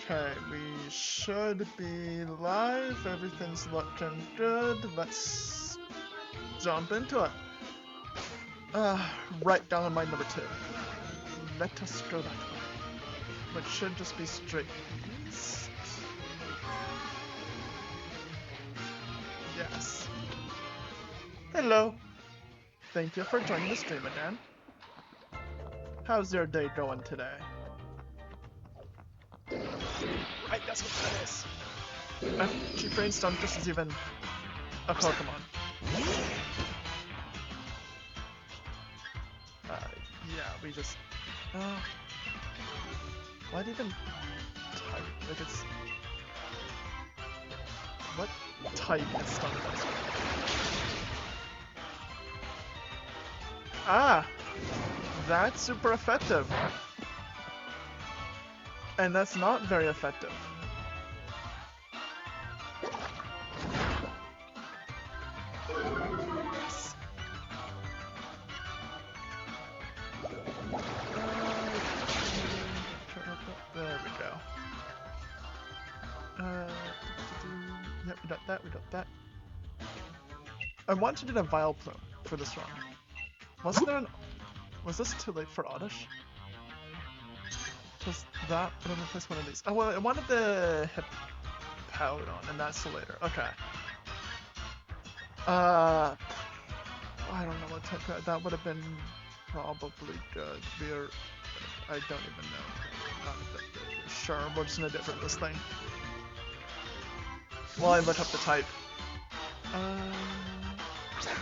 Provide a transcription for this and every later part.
Okay, we should be live. Everything's looking good. Let's jump into it. Right down my number 2. Let us go that way. Which should just be straight east. Yes. Hello. Thank you for joining the stream again. How's your day going today? Right, that's what that is. Actually, Brainstorm just is even a Pokemon. Yeah, we just... what even type? Like, it's... What type is Stunfisk? Ah! That's super effective. And that's not very effective. There we go. Yep, we got that, we got that. I want to do a Vileplume for this run. Wasn't there an... Was this too late for Oddish? Was that... I don't replace one of these. Oh, well, I wanted the Hippowdon, and that's later. Okay. I don't know what type that would have been probably good. I don't even know. Sure, we're just gonna different this thing. While I look up the type.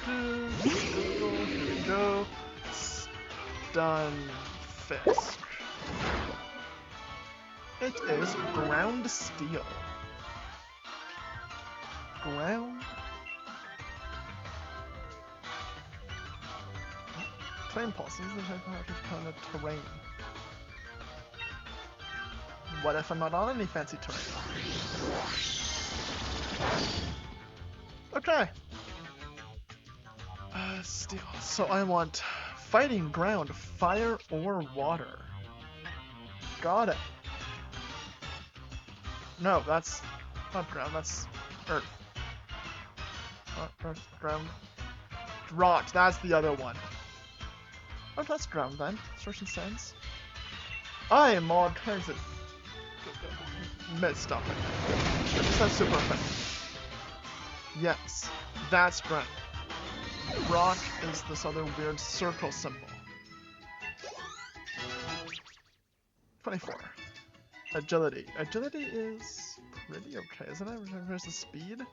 Here we go. Stunfisk. It is ground steel. Ground. Flame pulse is the kind of terrain. What if I'm not on any fancy terrain? Okay. Steel. So I want fighting ground, fire or water. Got it. No, that's not ground, that's earth. Not earth, ground. Rock, that's the other one. Oh, that's ground then. Source and sense. I am all kinds of messed up. That's super effective. Yes, that's ground. Rock is this other weird circle symbol. 24. Agility. Agility is pretty okay, isn't it? Versus speed?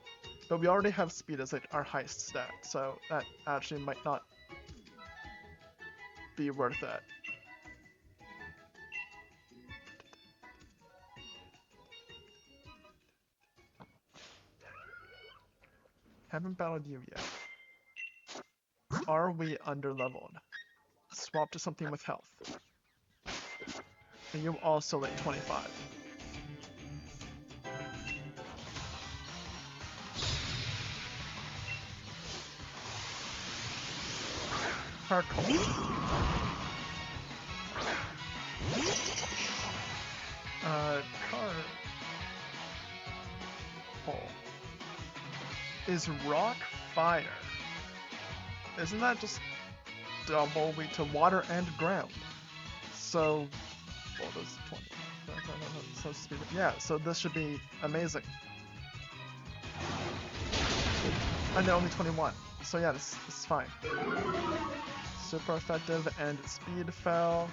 But we already have speed as like our highest stat, so that actually might not be worth it. Haven't battled you yet. Are we underleveled? Swap to something with health. And you also like 25. Hardcore. Is rock fire? Isn't that just double weight to water and ground? So, well, those 20. So speed. Yeah, so this should be amazing. And they're only 21. So yeah, this is fine. Super effective and speed fell.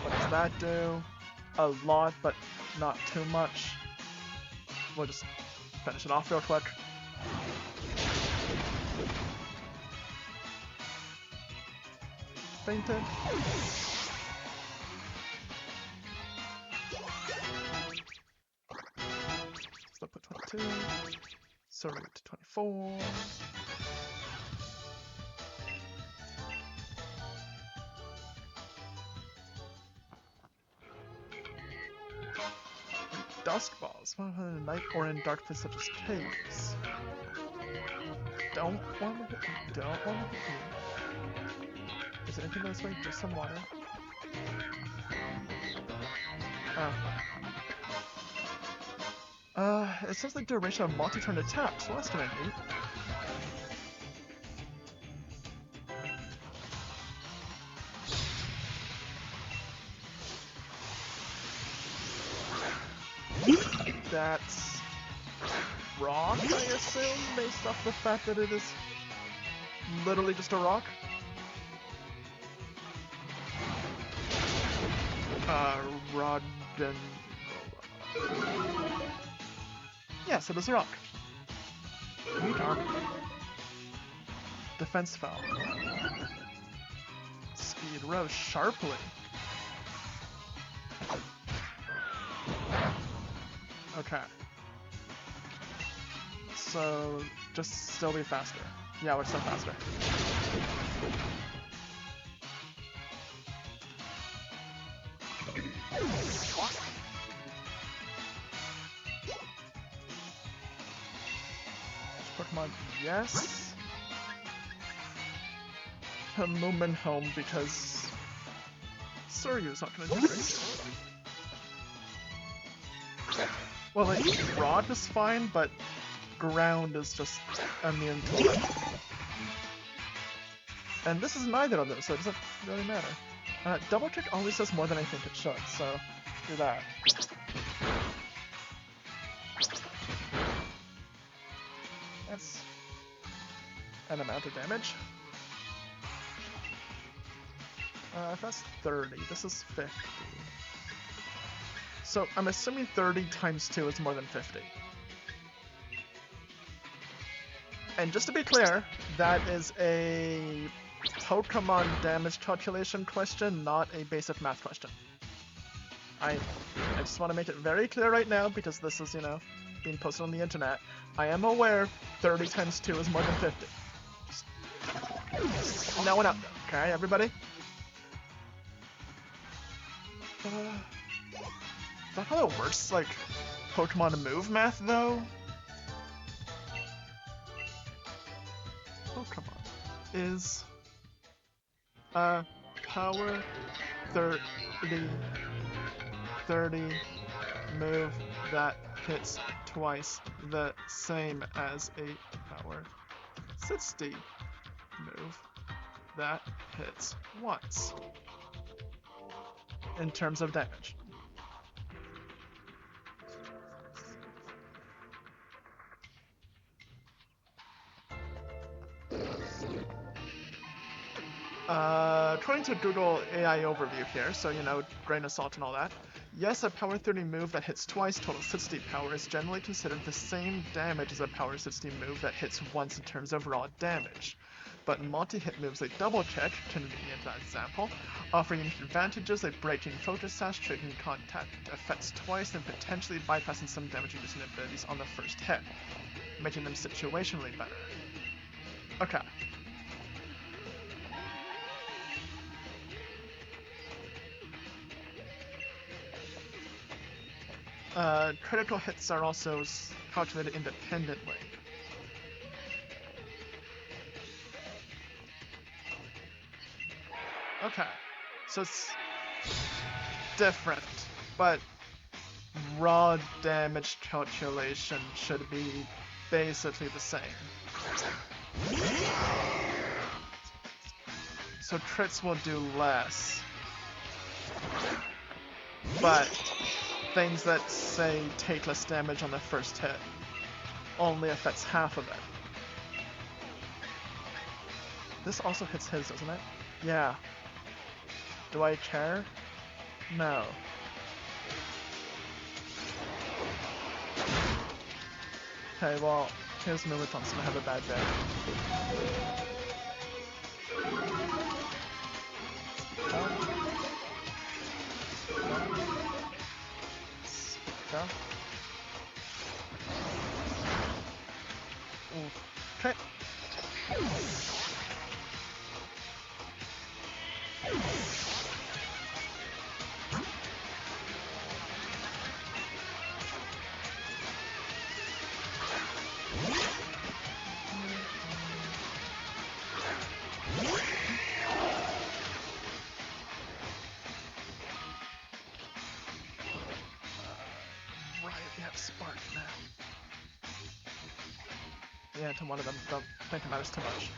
What does that do? A lot, but not too much. We'll just finish it off real quick. Fainted. Still put 22. So we're to 24. Dust balls. What in a night or in dark places such as caves? Don't want to hit you. Don't want to hit you. Is there anything this way? Just some water. It says the duration of multi-turn attacks. Well, that's kind of neat. That's rock, I assume, based off the fact that it is literally just a rock. Rodden. Yes, it is a rock. Weak armor. Defense fell. Speed rose sharply. Okay. So, just still be faster. Yeah, we're still faster. Pokemon, yes. PokeMoomin home because Suryu's not gonna do this. Well, like, Rod is fine, but ground is just immune to it. And this is neither of those, so it doesn't really matter. Double kick always does more than I think it should, so do that. That's an amount of damage. If that's 30, this is 50. So I'm assuming 30 times 2 is more than 50. And just to be clear, that is a Pokemon damage calculation question, not a basic math question. I just want to make it very clear right now, because this is, you know, being posted on the internet. I am aware 30 times 2 is more than 50. Just now and out, okay, everybody? Is that how it works, like, Pokemon move math, though? Pokemon is power 30 move that hits twice the same as a power 60 move that hits once in terms of damage. According to Google AI overview here, so you know, grain of salt and all that. Yes, a power 30 move that hits twice total 60 power is generally considered the same damage as a power 60 move that hits once in terms of raw damage. But multi-hit moves like double kick, convenient that example, offer unique advantages like breaking focus sash, triggering contact effects twice, and potentially bypassing some damage-reducing abilities on the first hit, making them situationally better. Okay. Critical hits are also calculated independently. Okay, so it's different, but raw damage calculation should be basically the same. So crits will do less, but things that say take less damage on the first hit only affects half of it. This also hits his, doesn't it? Yeah. Do I care? No. Okay, well, here's Militon's gonna have a bad day. Okay. have Spark now. Yeah, to one of them. Don't think it matters too much.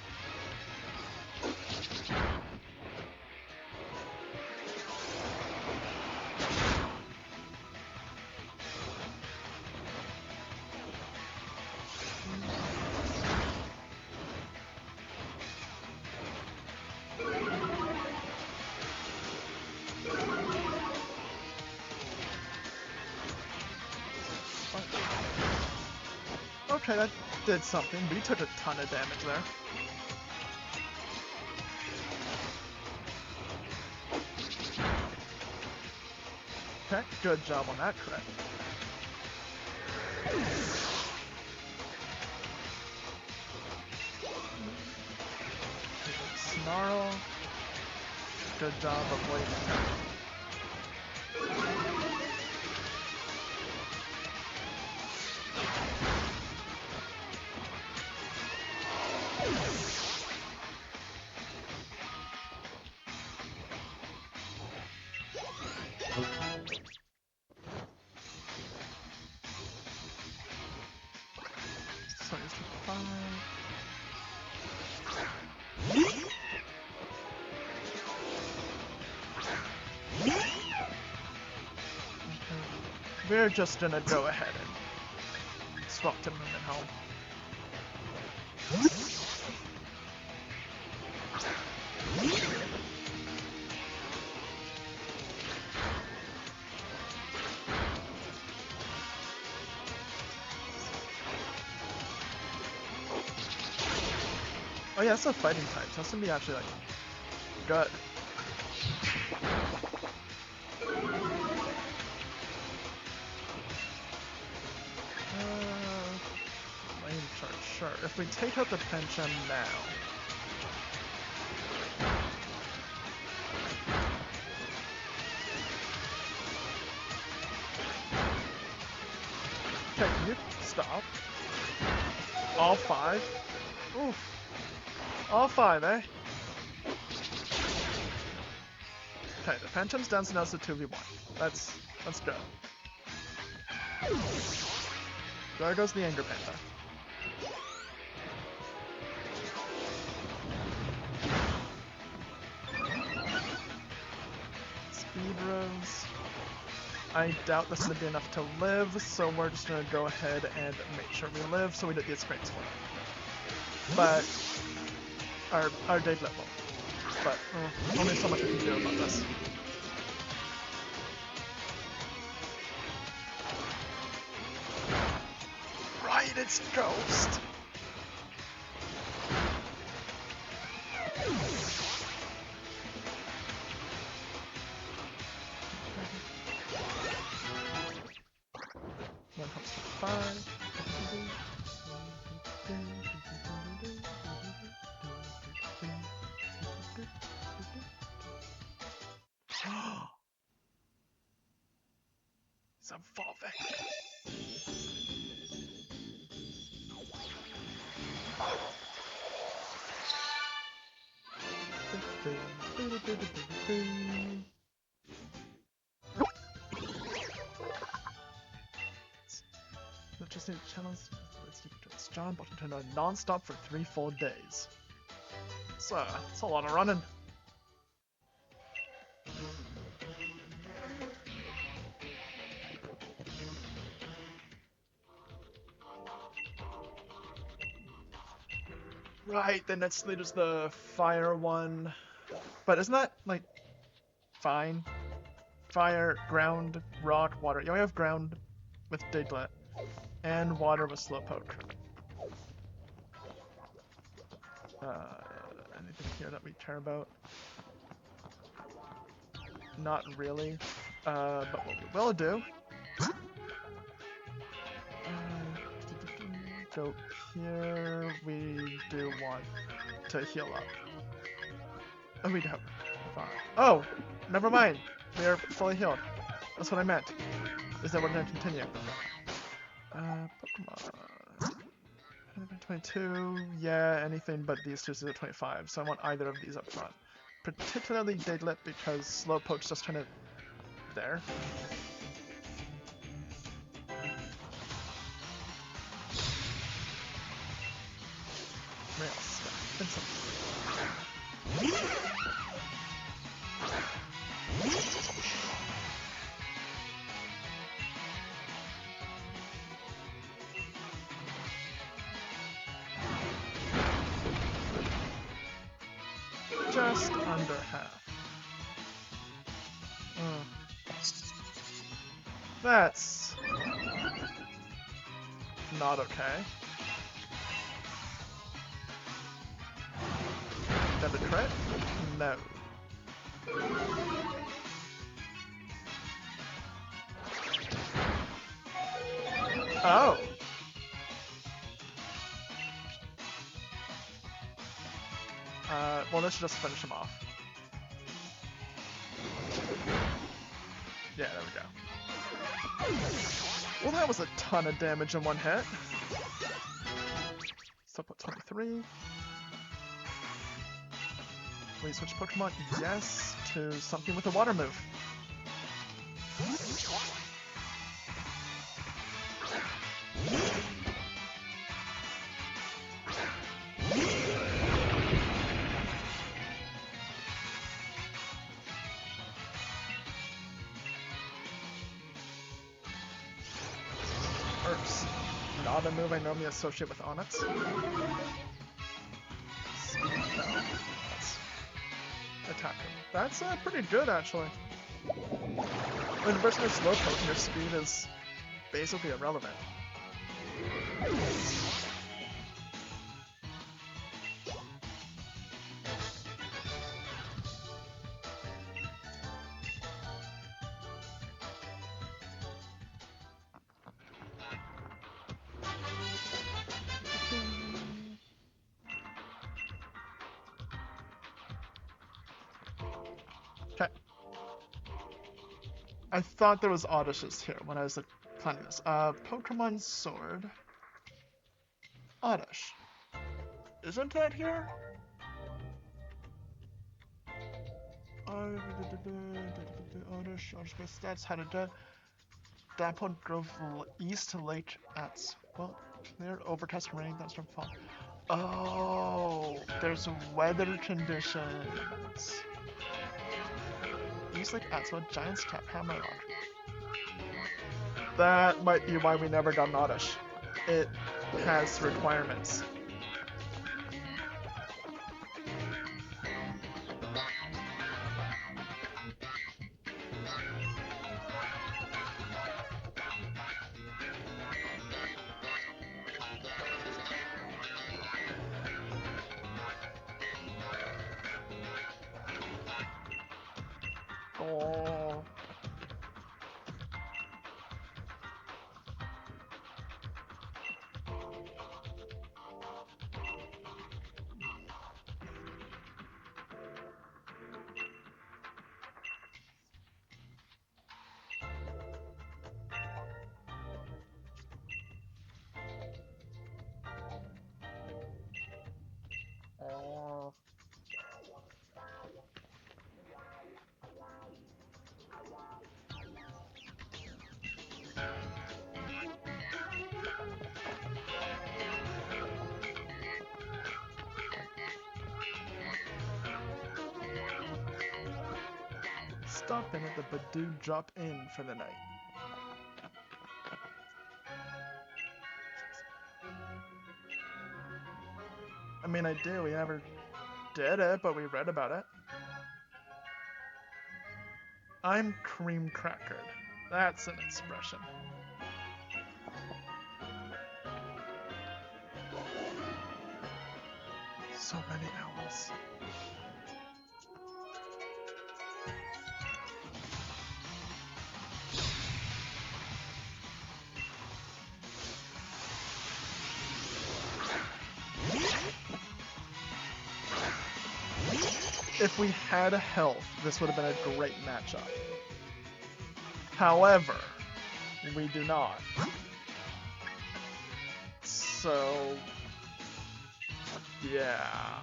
Okay, that did something. We took a ton of damage there. Okay, good job on that crit. Snarl. Good job avoiding attack. So he's to 5. We're just gonna go ahead and swap to Moomin home. Oh yeah, it's a fighting type, so that's gonna be actually like good. Lane charge, sure. If we take out the pension now. Okay, can you stop? All 5? Oof. All 5, eh? Okay, the pension's down, so now it's a 2v1. That's good. There goes the Anger Panda. Speed Rose. I doubt this is going to be enough to live, so we're just going to go ahead and make sure we live so we get the experience for it. But our Dave level. But only so much we can do about this. Right, it's Ghost! One comes to 5. He's evolving. Just need channels. Let's keep it. John button turned on non-stop for 3 full days. So it's a lot of running. Right, then that's just the fire one. But isn't that like fine? Fire, ground, rock, water. You only have ground with Diglett and water with Slowpoke. Anything here that we care about? Not really. But what we will do. Go here. We do want to heal up. Oh, we don't. Fine. Oh, never mind. We are fully healed. That's what I meant. Is that we're gonna continue? Pokemon. 22. Yeah, anything but these two is at 25. So I want either of these up front. Particularly Diglett because Slowpoke's just kind of there. Vincent. Just under half. That's not okay. That a crit? No. Oh. Well, let's just finish him off. Yeah, there we go. Well, that was a ton of damage in one hit. So put 23. Wait, switch Pokemon? Yes, to something with a water move. Not a move I normally associate with Onyx. Attack him. That's pretty good, actually. When versing a slow poke, your speed is basically irrelevant. Okay. I thought there was Odysseus here when I was planning this. Pokemon Sword. Oddish. Isn't that here? Oddish, base stats, had a dead. Dapple Grove East Lake at well, clear overcast rain, that's from fall. Oh, there's weather conditions. East Lake Atzo, Giant's Cap, Hammerlock. That might be why we never got an Oddish. It has requirements. Oh. Oh. Stop in at the Badoo drop in for the night. I mean, I do. We never did it, but we read about it. I'm cream crackered. That's an expression. So many owls. If we had a health, this would have been a great matchup. However, we do not. So, yeah.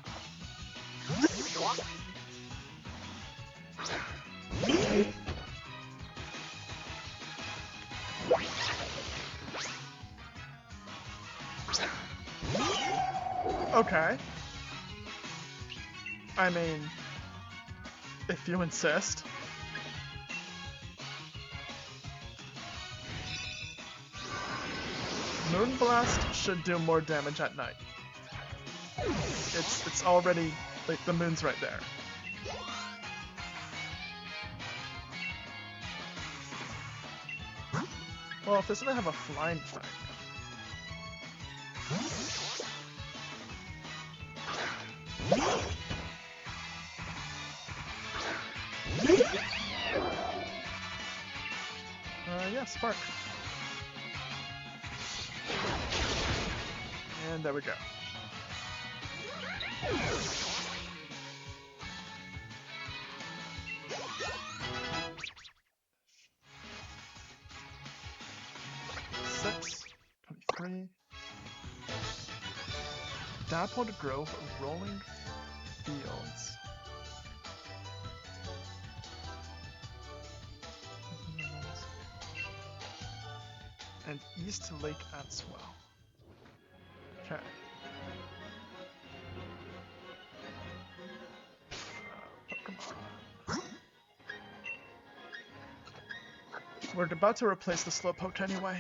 Okay. I mean, if you insist. Moonblast should do more damage at night. It's already, like, the moon's right there. Well, if this doesn't have a flying thing. Yeah, spark. And there we go. Six, 23. Dappled Grove, Rolling Fields. And East Lake Atswell. Okay. Pokemon. We're about to replace the Slowpoke anyway.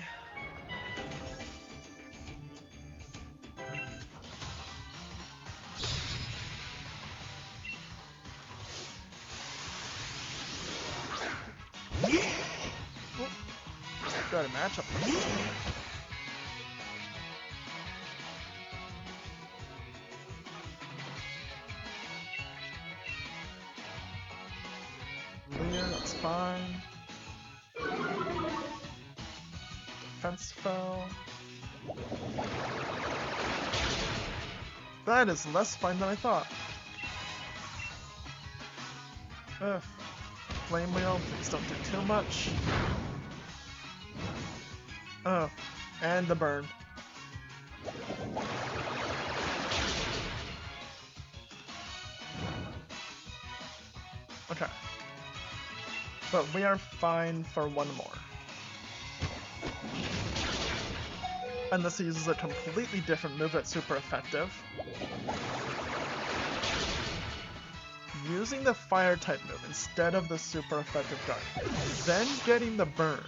Got a matchup. Leer, that's fine. Defense fell. That is less fine than I thought. Ugh. Flame Wheel, please don't do too much. Oh, and the burn. Okay. But we are fine for one more. Unless he uses a completely different move that's super effective. Using the fire type move instead of the super effective guard. Then getting the burn.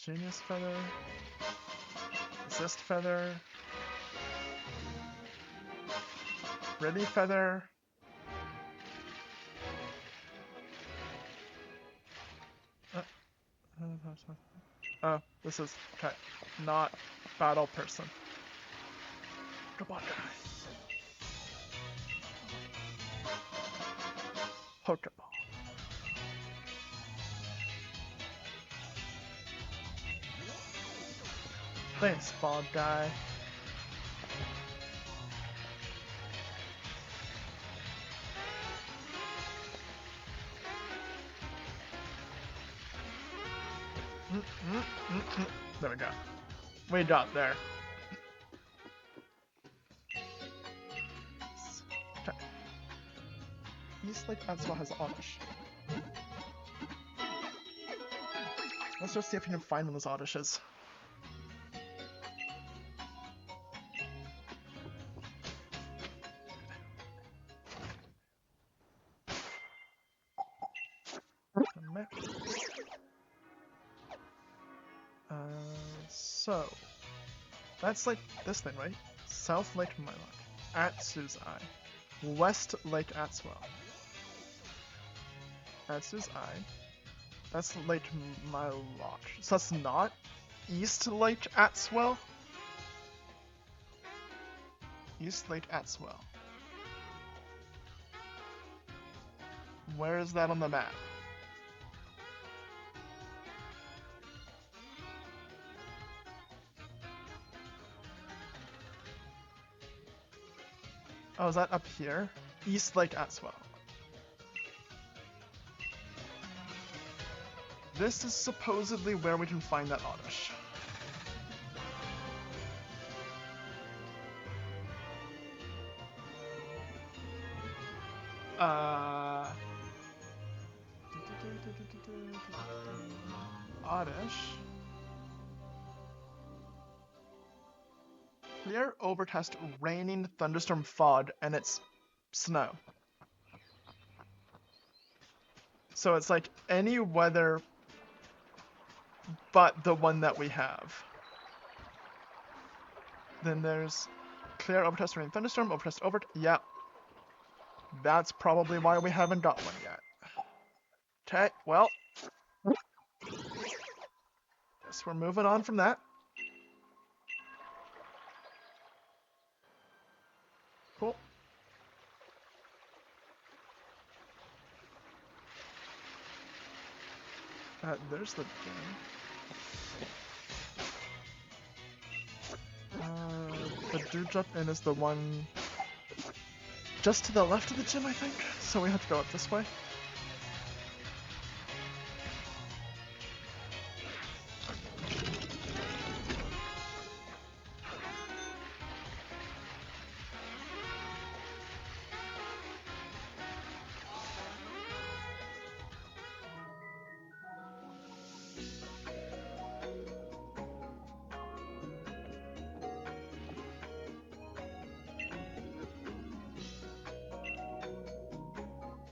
Genius Feather. Resist Feather. Ready Feather. Oh, this is okay. Not battle person. Pokeball guy. Pokeball. Thanks, ball guy. There we go. We got there. Okay. East Lake Atswell has Oddish. Let's just see if we can find one of those Oddishes. So that's like this thing, right? South Lake Mylock, Atsu's Eye, West Lake Atswell, Atsu's Eye. That's Lake Mylock. So that's not East Lake Atswell. East Lake Atswell. Where is that on the map? Oh, is that up here? East Lake Atswell. This is supposedly where we can find that Oddish. Oddish. Clear, overcast, raining, thunderstorm, fog, and it's snow. So it's like any weather but the one that we have. Then there's clear, overcast, rain, thunderstorm, overcast, yeah. That's probably why we haven't got one yet. Okay, well. Guess we're moving on from that. Cool. There's the gym. The Dewdrop Inn is the one just to the left of the gym, I think. So we have to go up this way.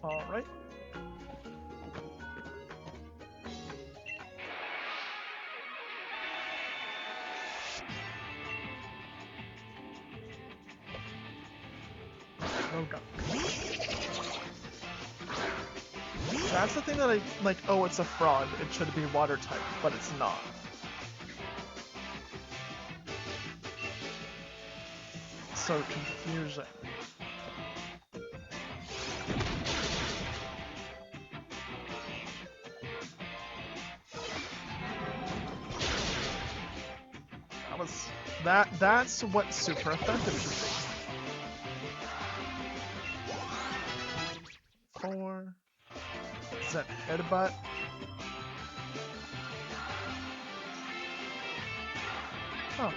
Alright. Oh god. That's the thing that I like, oh, it's a frog. It should be water type, but it's not. So confusing. That's what super effective should be. 4. Is that headbutt? Oh.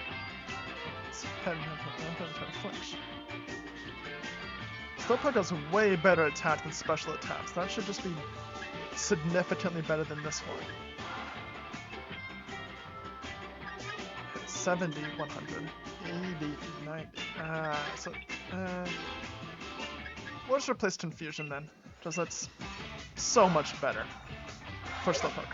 It's head flinch. Slowpoke has way better attack than special attacks. That should just be significantly better than this one. 70, 100, 80, 90. We'll just replace Confusion then, because that's so much better for Slowpoke.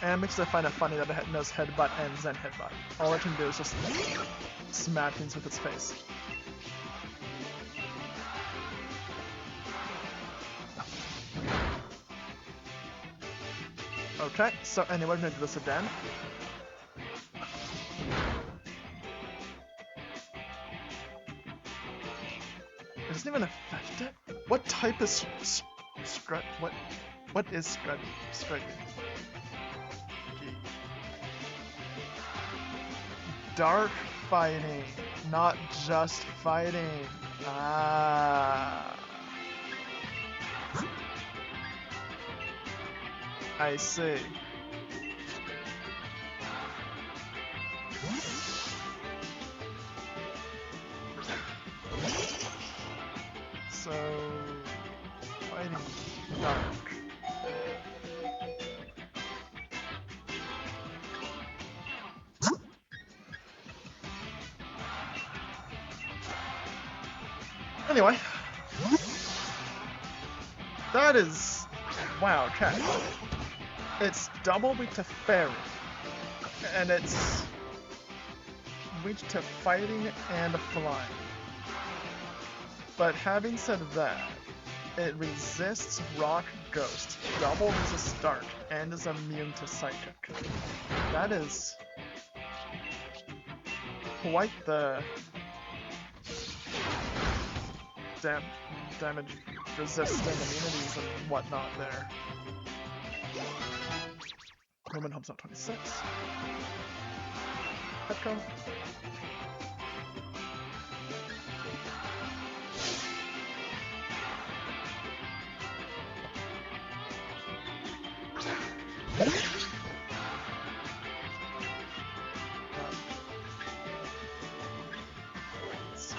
And because I find it funny that it knows Headbutt and Zen Headbutt. All it can do is just smack things with its face. Okay, so anyway, we're gonna do this again. It doesn't even affect it? What type is what is Scruggy? Dark fighting, not just fighting. Ah. I see. So, fighting dark. Anyway, that is, wow, okay. It's double weak to fairy, and it's weak to fighting and flying. But having said that, it resists rock, ghost, double resists dark, and is immune to psychic. That is quite the damage resistant immunities and whatnot there. Roman Home's not 26. Petco.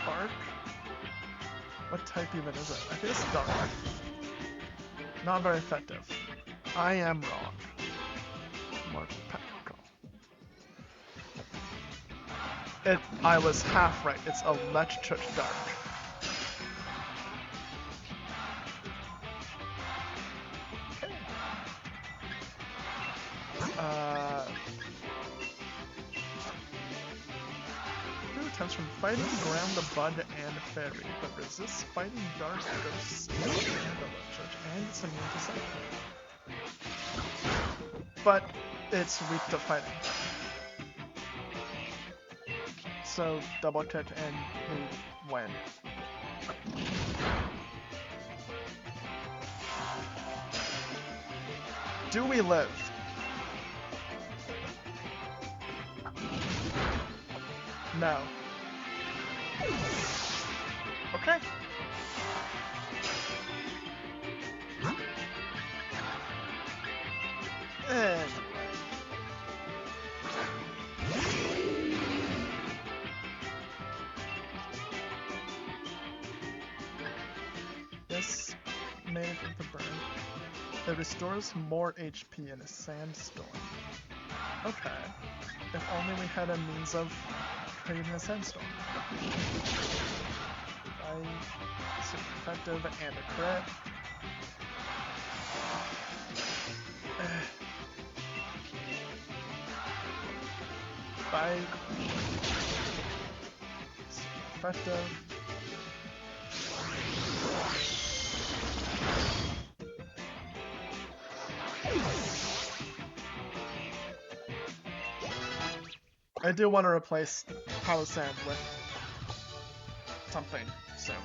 Spark? What type even is it? I think it's Dark. Not very effective. I am wrong. More technical. I was half right. It's Electric Dark. Attempts from fighting ground the bug and fairy, but resists fighting dark ghosts and electric, and it's immune to psychic. But it's weak to fighting. So double check and we win. Do we live? No. Okay. And this made it with the burn. It restores more HP in a sandstorm. Okay. If only we had a means of creating a sandstorm. Super effective and a crit. Bye. Super effective. I do want to replace Hollow Sand with something soon.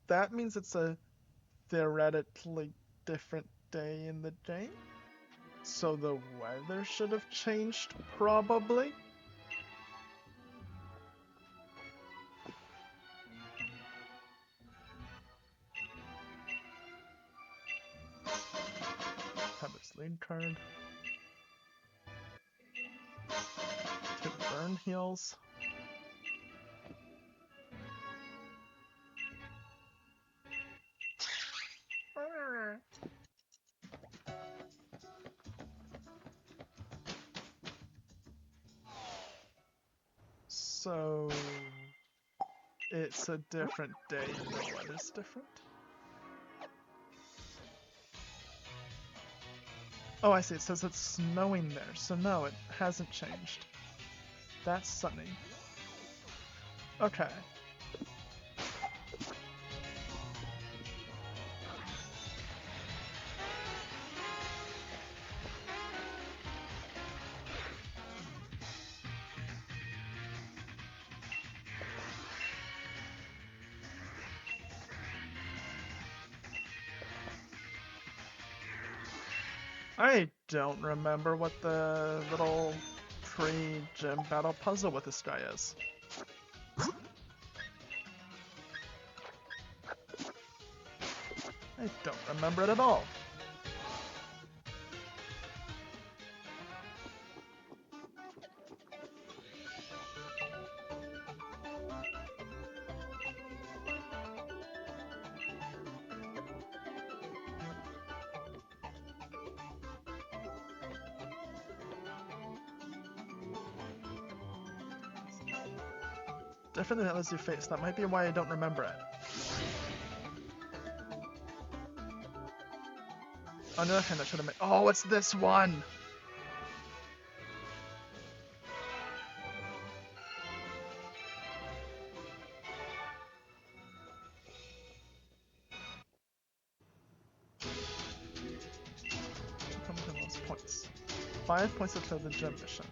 That means it's a theoretically different day in the game. So the weather should have changed, probably. Have this lead card. 2 burn heals. So it's a different day. The weather's different. Oh, I see. It says it's snowing there. So no, it hasn't changed. That's sunny. Okay. I don't remember what the little pre-gym battle puzzle with this guy is. I don't remember it at all. Different than others you face. That might be why I don't remember it. On the other hand, I should have made. Oh, it's this one! Points. 5 points to clear the gym mission.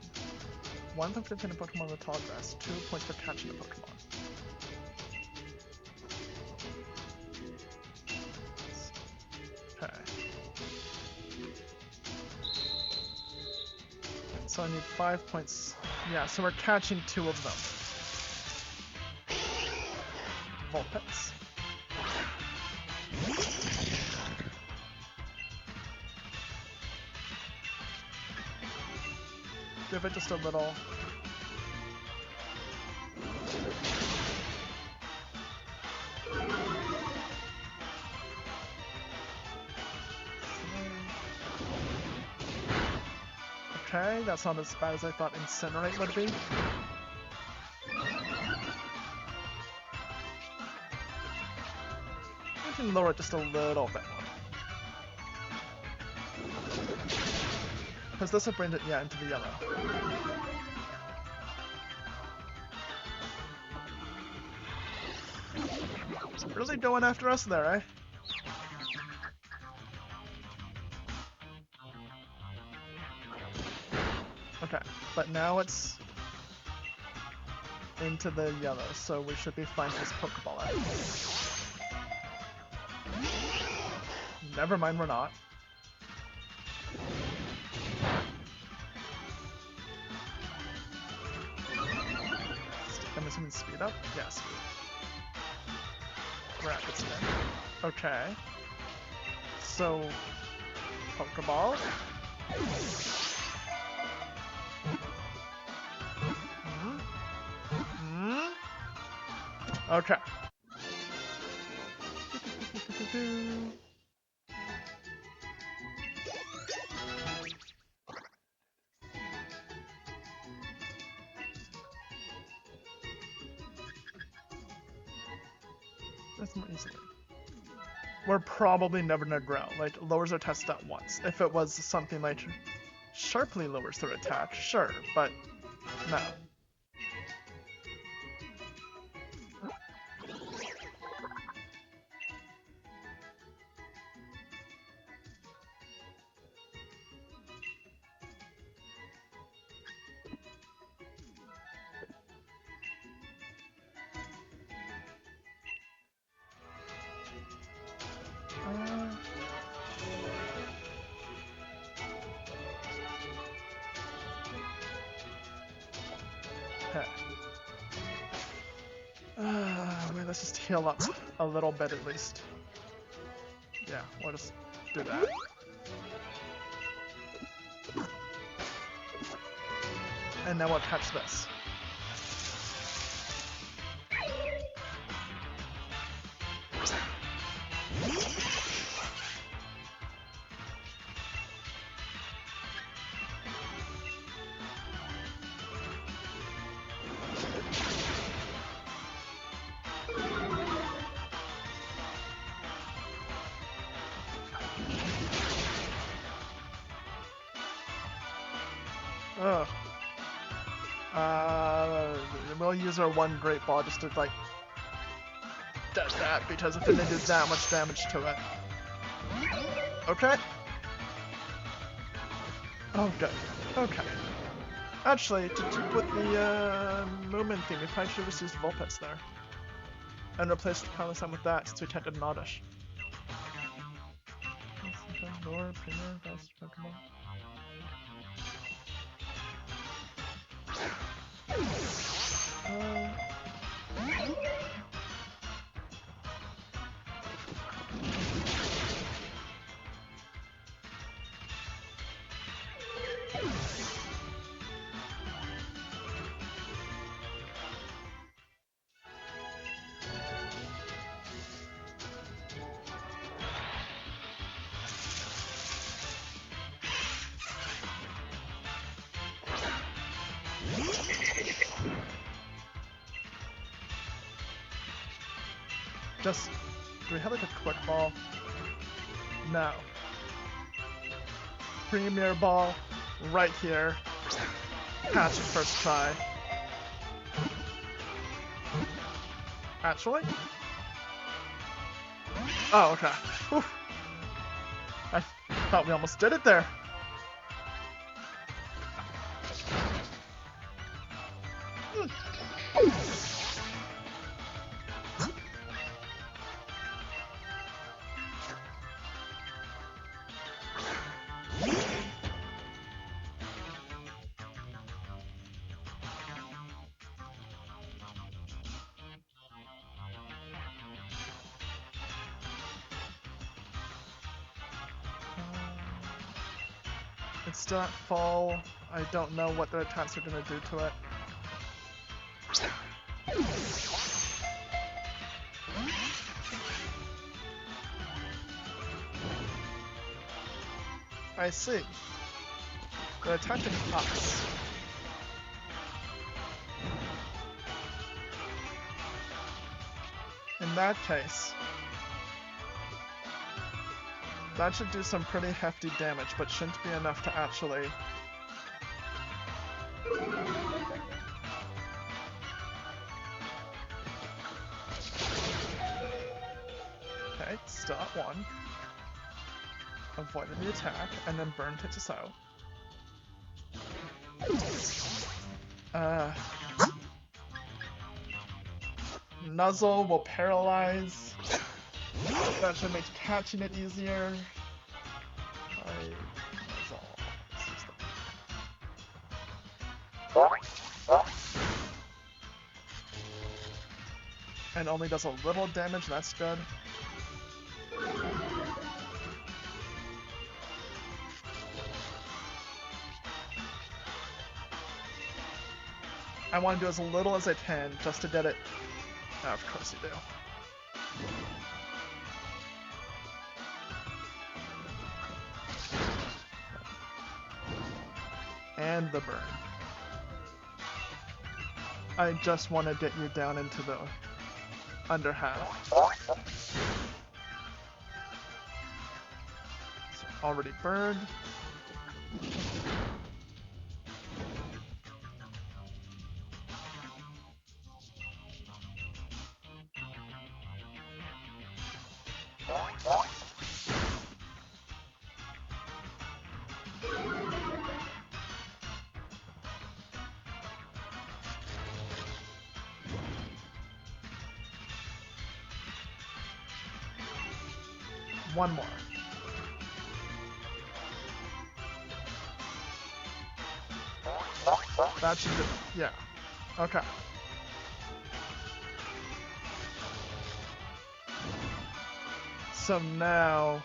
1 point for defeating Pokemon with tall grass, 2 points for catching a Pokemon. Okay. So I need 5 points Yeah, so we're catching 2 of them. Vulpix. Give it just a little. Okay, that's not as bad as I thought Incinerate would be. We can lower it just a little bit more. Because this will bring it, yeah, into the yellow. Really going after us there, eh? Okay, but now it's into the yellow, so we should be fine for this Pokeball out. Never mind, we're not. I'm assuming speed up? Yeah, speed. Rapid spin. Okay. So, Pokeball. Okay. That's more easily. We're probably never gonna grow. Like, lowers our test stat once. If it was something like sharply lowers their attack, sure, but no. Okay. Wait, let's just heal up a little bit at least. Yeah, we'll just do that. And now we'll catch this. Ugh. We'll use our one Great Ball just to, like, death that, because if it didn't do that much damage to it. Okay. Oh, good. Okay. Actually, with the Moomin thing, we probably should have used Vulpix there. And replaced Palisam with that, since we can't get an Oddish. Lure, Premier, best Pokemon. Just, do we have like a quick ball? No. Premier ball, right here. Catch it first try. Actually? Oh, okay. Whew. I thought we almost did it there. It's still at full. I don't know what the attacks are gonna do to it. I see. They're attacking us. In that case, that should do some pretty hefty damage, but shouldn't be enough to actually... Okay, still at 1. Avoided the attack, and then burned it to so. Nuzzle will paralyze. That should make catching it easier. And only does a little damage, that's good. I want to do as little as I can just to get it. Oh, of course you do. And the burn. I just want to get you down into the under half. So already burned. One more. That should do. Yeah. Okay. So now...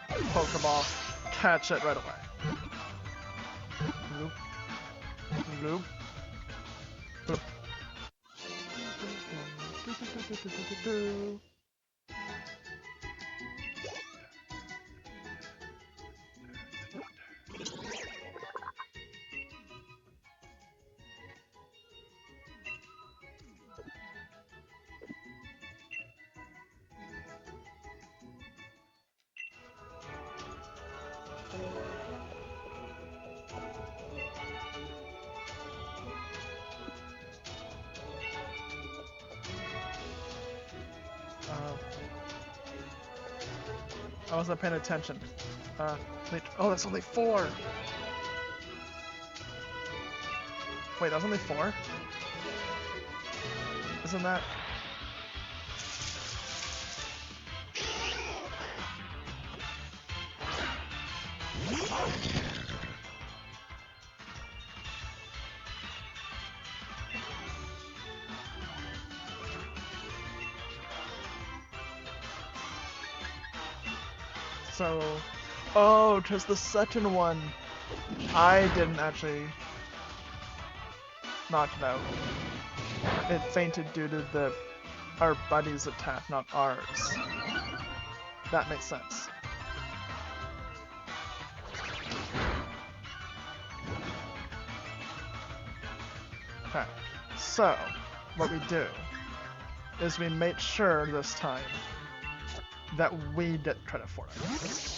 Pokeball. Catch it right away. Loop. Loop. Loop. I wasn't paying attention. Wait, oh, that's only 4! Wait, that was only 4? Isn't that... So, oh, just the second one. I didn't actually knock it out. It fainted due to our buddy's attack, not ours. That makes sense. Okay, so what we do is we make sure this time that we get credit for it.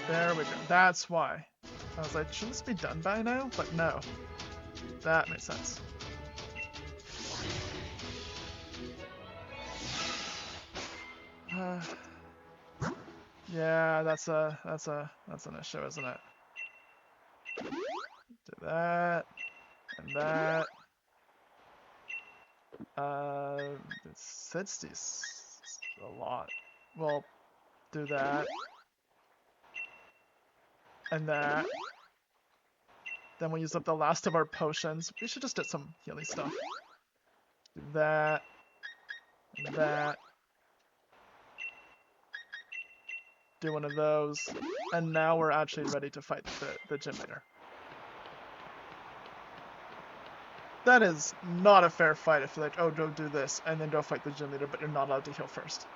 There we go. That's why. I was like, shouldn't this be done by now? But no. That makes sense. Yeah, that's an issue, isn't it? Do that and that. It's 60s a lot. We'll do that and that. Then we'll use up the last of our potions. We should just get some healing stuff. Do that and that. Do one of those, and now we're actually ready to fight the gym leader. That is not a fair fight if you're like, oh, go do this, and then go fight the gym leader, but you're not allowed to heal first.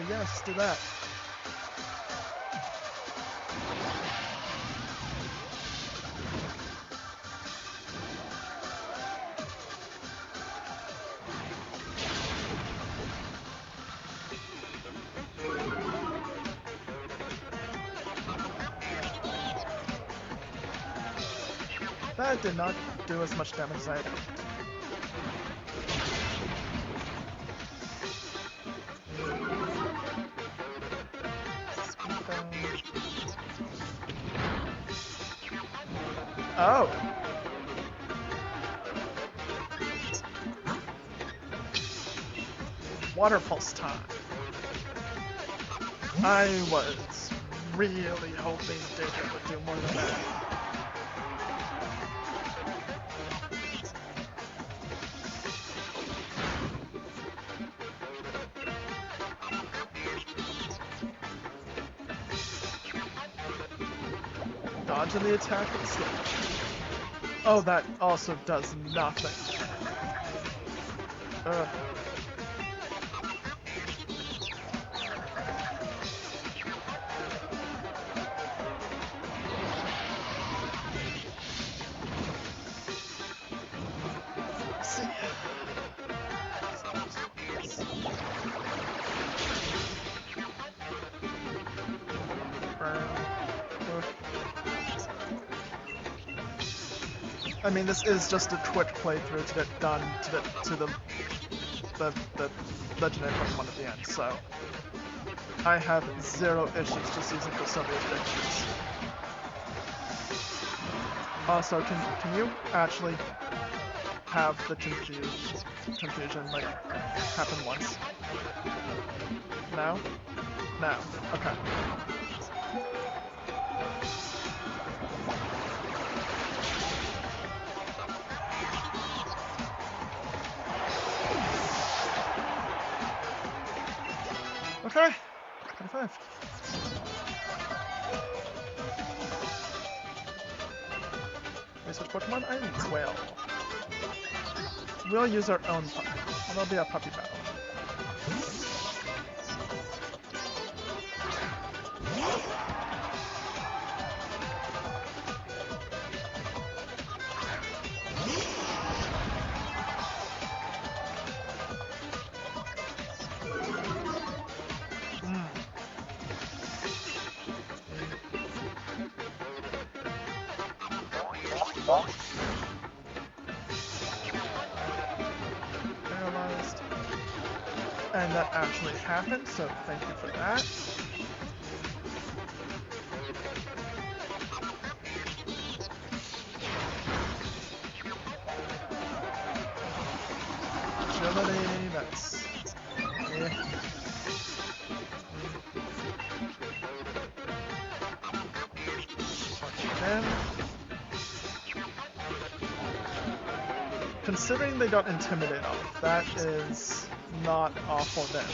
Yes, do that. That did not do as much damage as I had hoped. Oh! Water pulse time. I was really hoping Daytime would do more than that. Dodging the attack and switch. Oh, that also does nothing. Ugh. I mean, this is just a quick playthrough to get done to the legendary Pokemon at the end, so I have zero issues just using Custodial Pictures. Also, can you actually have the confusion like happen once? Now? Now. Okay. Okay. 25. Can we switch Pokemon? I will. We'll use our own puppy. It'll be a puppy battle. And that actually happened, so thank you for that. Agility, that's... eh. Punch again. Considering they got Intimidate off, that is not awful damage.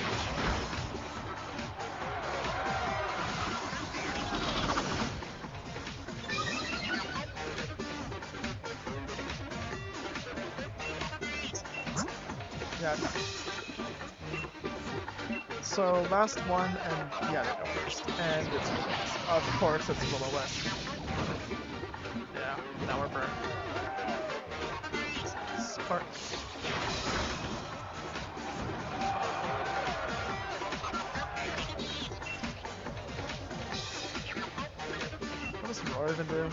Yeah, no. So last one, and yeah, they go first. And it's Will-O-Wisp. Of course it's Will-O-Wisp. Yeah, now we're burned. Spark. What does Roar even do?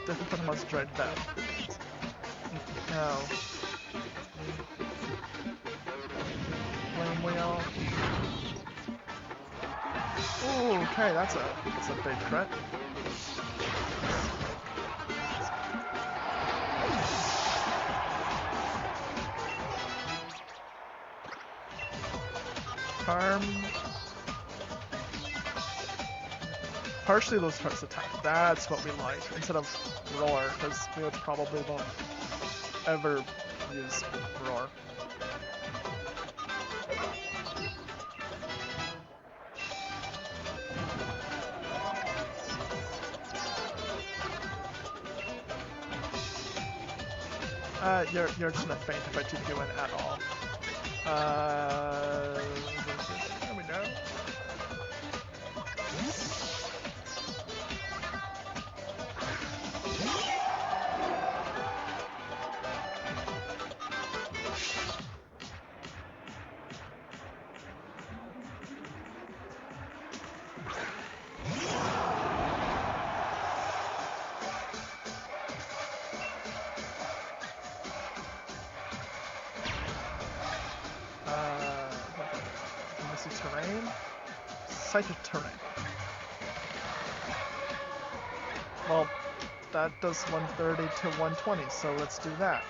Doesn't put him on straight down. No. Flame Wheel. Ooh, okay, that's a big threat. Charm. Partially those threats attack. That's what we like, instead of Roar, because we would probably won't ever use Roar. You're just gonna faint if I TP you in at all. There we go. Terrain? Psychic terrain. Well, that does 130 to 120, so let's do that.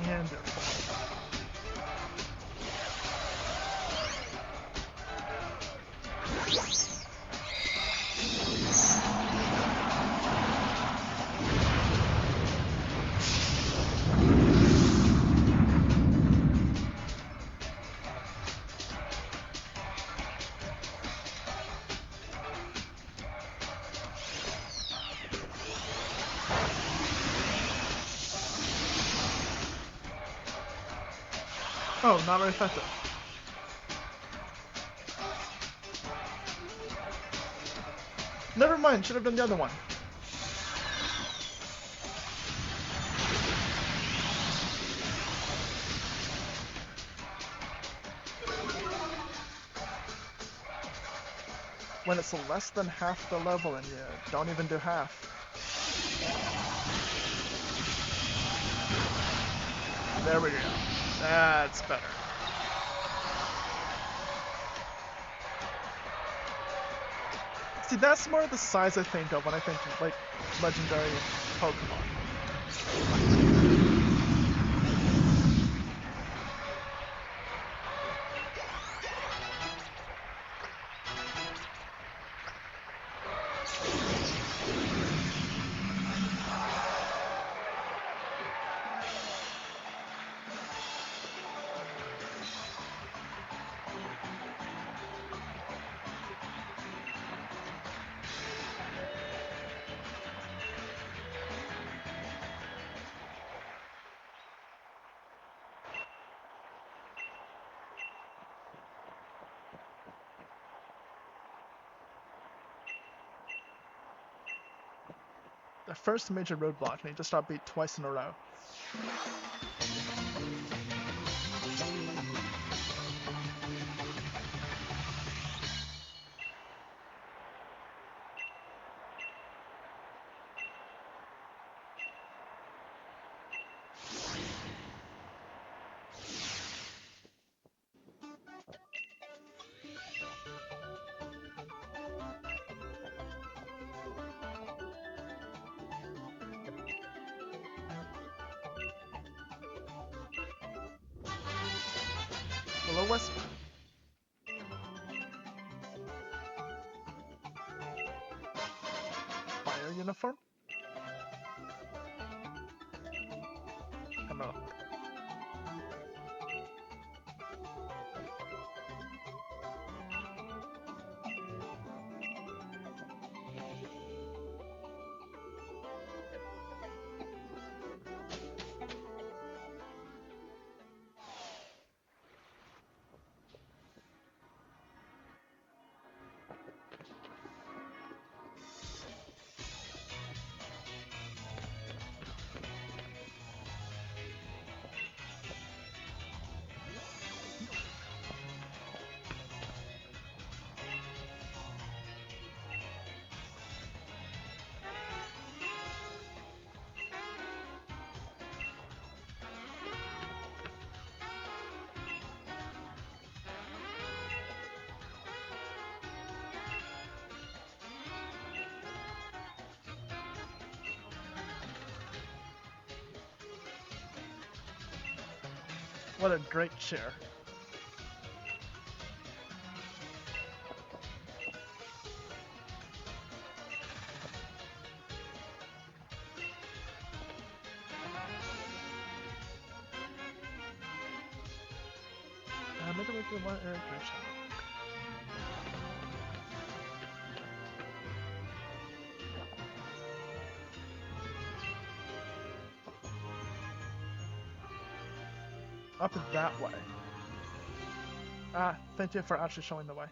And they're full. Oh, not very effective. Never mind, should have done the other one. When it's less than half the level and you don't even do half. There we go. That's better. See, that's more the size I think of when I think of, like, legendary Pokemon. the first major roadblock, and he just got beat twice in a row. Hello, West. Fire uniform? Hello. What a great chair. Make a regular one Eric Rich. Up that way. Ah, thank you for actually showing the way.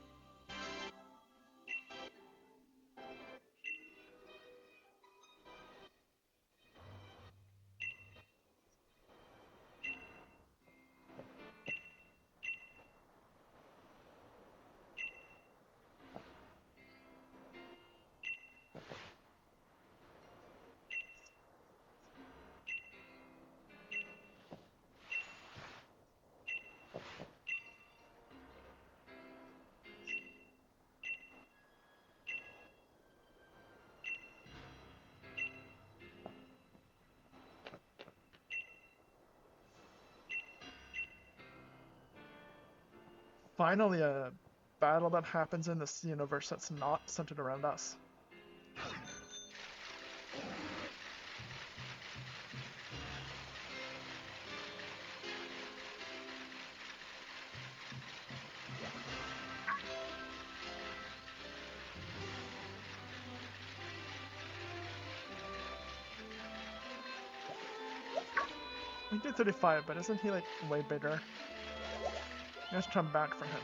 Finally, a battle that happens in this universe that's not centered around us. We did 35, but isn't he like way bigger? Let's come back for him.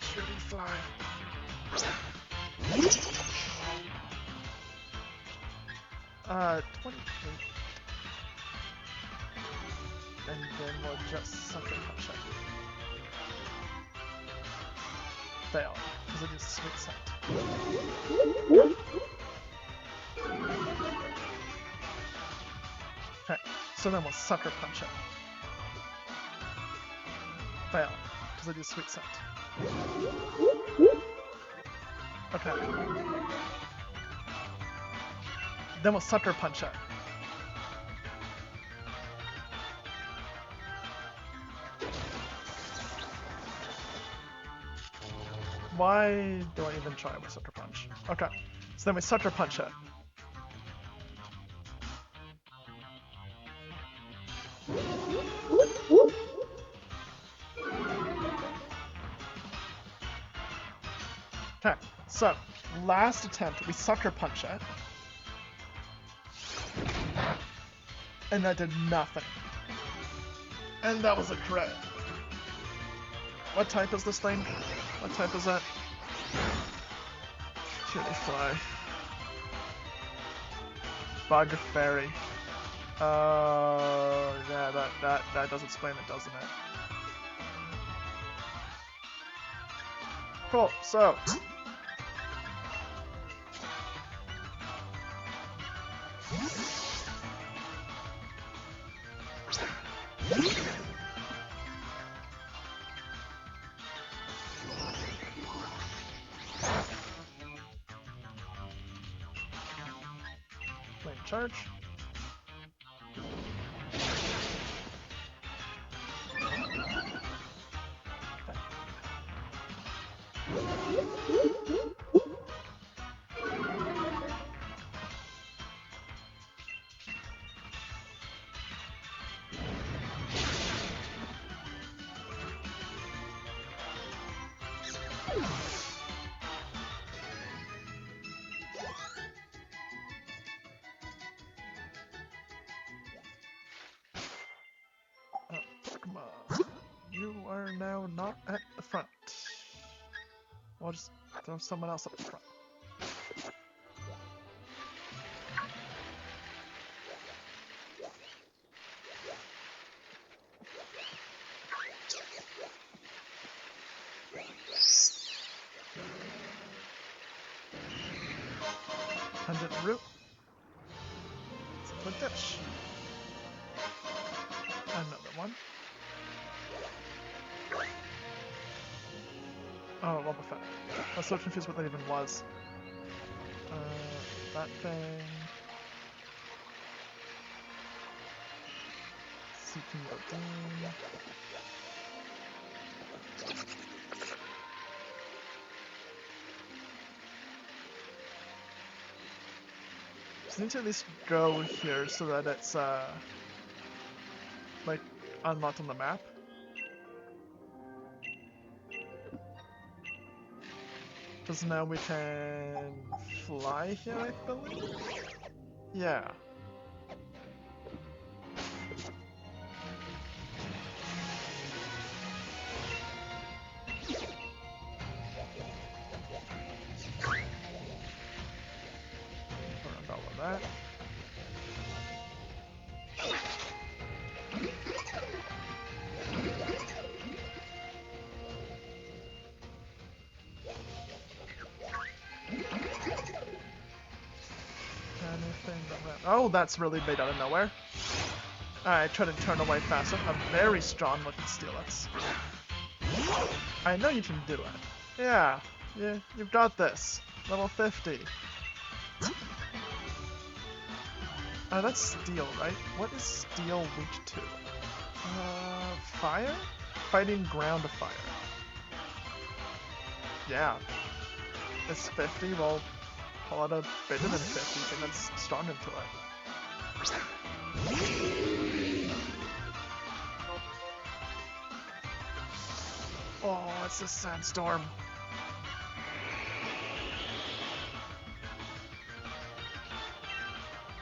Security fly. 28. And then we'll just sucker punch it. Fail, because it is sweet scent. Okay, so then we'll sucker punch it. Fail, because I do sweet scent. Okay. Then we'll sucker punch it. Why do I even try with sucker punch? Okay, so then we sucker punch it. Okay, so last attempt we sucker punch it. And that did nothing. And that was a crit. What type is this thing? What type is that? Shitty fly. Bug fairy. Yeah, that does explain it, doesn't it? Cool, so. Flame charge. Come on. You are now not at the front. I'll just throw someone else up the front. Pungent root. It's a dish. Another one. Oh, Wobble Effect. I was so confused what that even was. That thing. Seeking Odin. Just need to at least go here so that it's like unlocked on the map. Because now we can fly here, I believe? Yeah. Around all of that. Oh, that's really big out of nowhere. Alright, try to turn away faster. A very strong looking Steelix. I know you can do it. Yeah, you've got this. Level 50. That's steel, right? What is steel weak to? Fire? Fighting ground fire. Yeah. It's 50, well, pull out a bigger than 50 and that's strong into it. Oh, it's a sandstorm.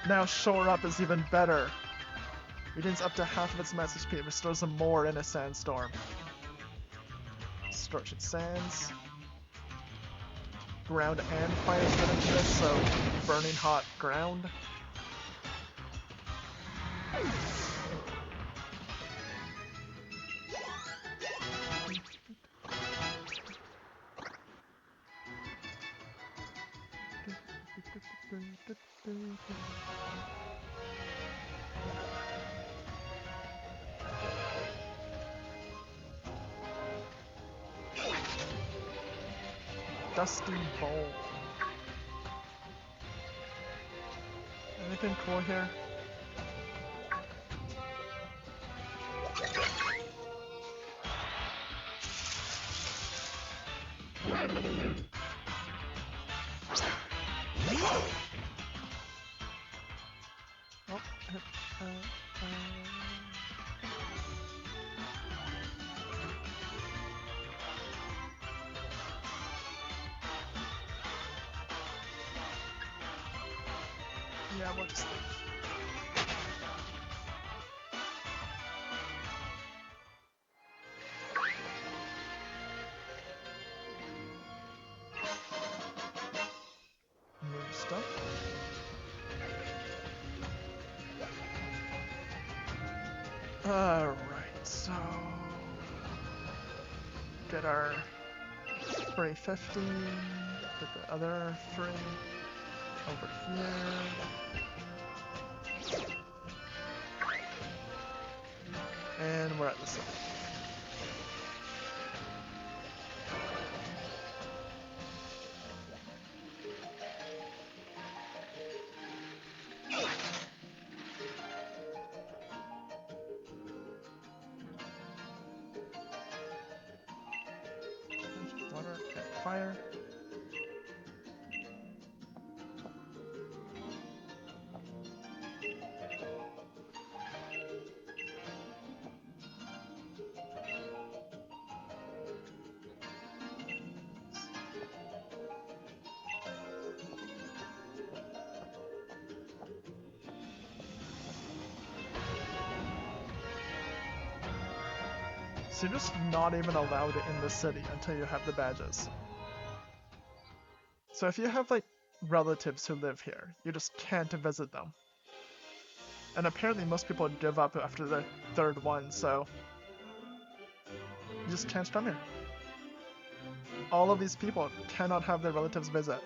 Now shore up is even better. Regains up to half of its max HP, restores them more in a sandstorm. Scorched sands. Ground and fire is good into this, so burning hot ground. Dusty Bowl. Anything cool here? Oh, yeah, we'll just leave. stuff. Alright, so get our 350, get the other 3 over here. And we're at the city. Water, get fire. So you're just not even allowed in the city until you have the badges. So if you have like relatives who live here, you just can't visit them. And apparently most people give up after the 3rd one, so you just can't come here. All of these people cannot have their relatives visit.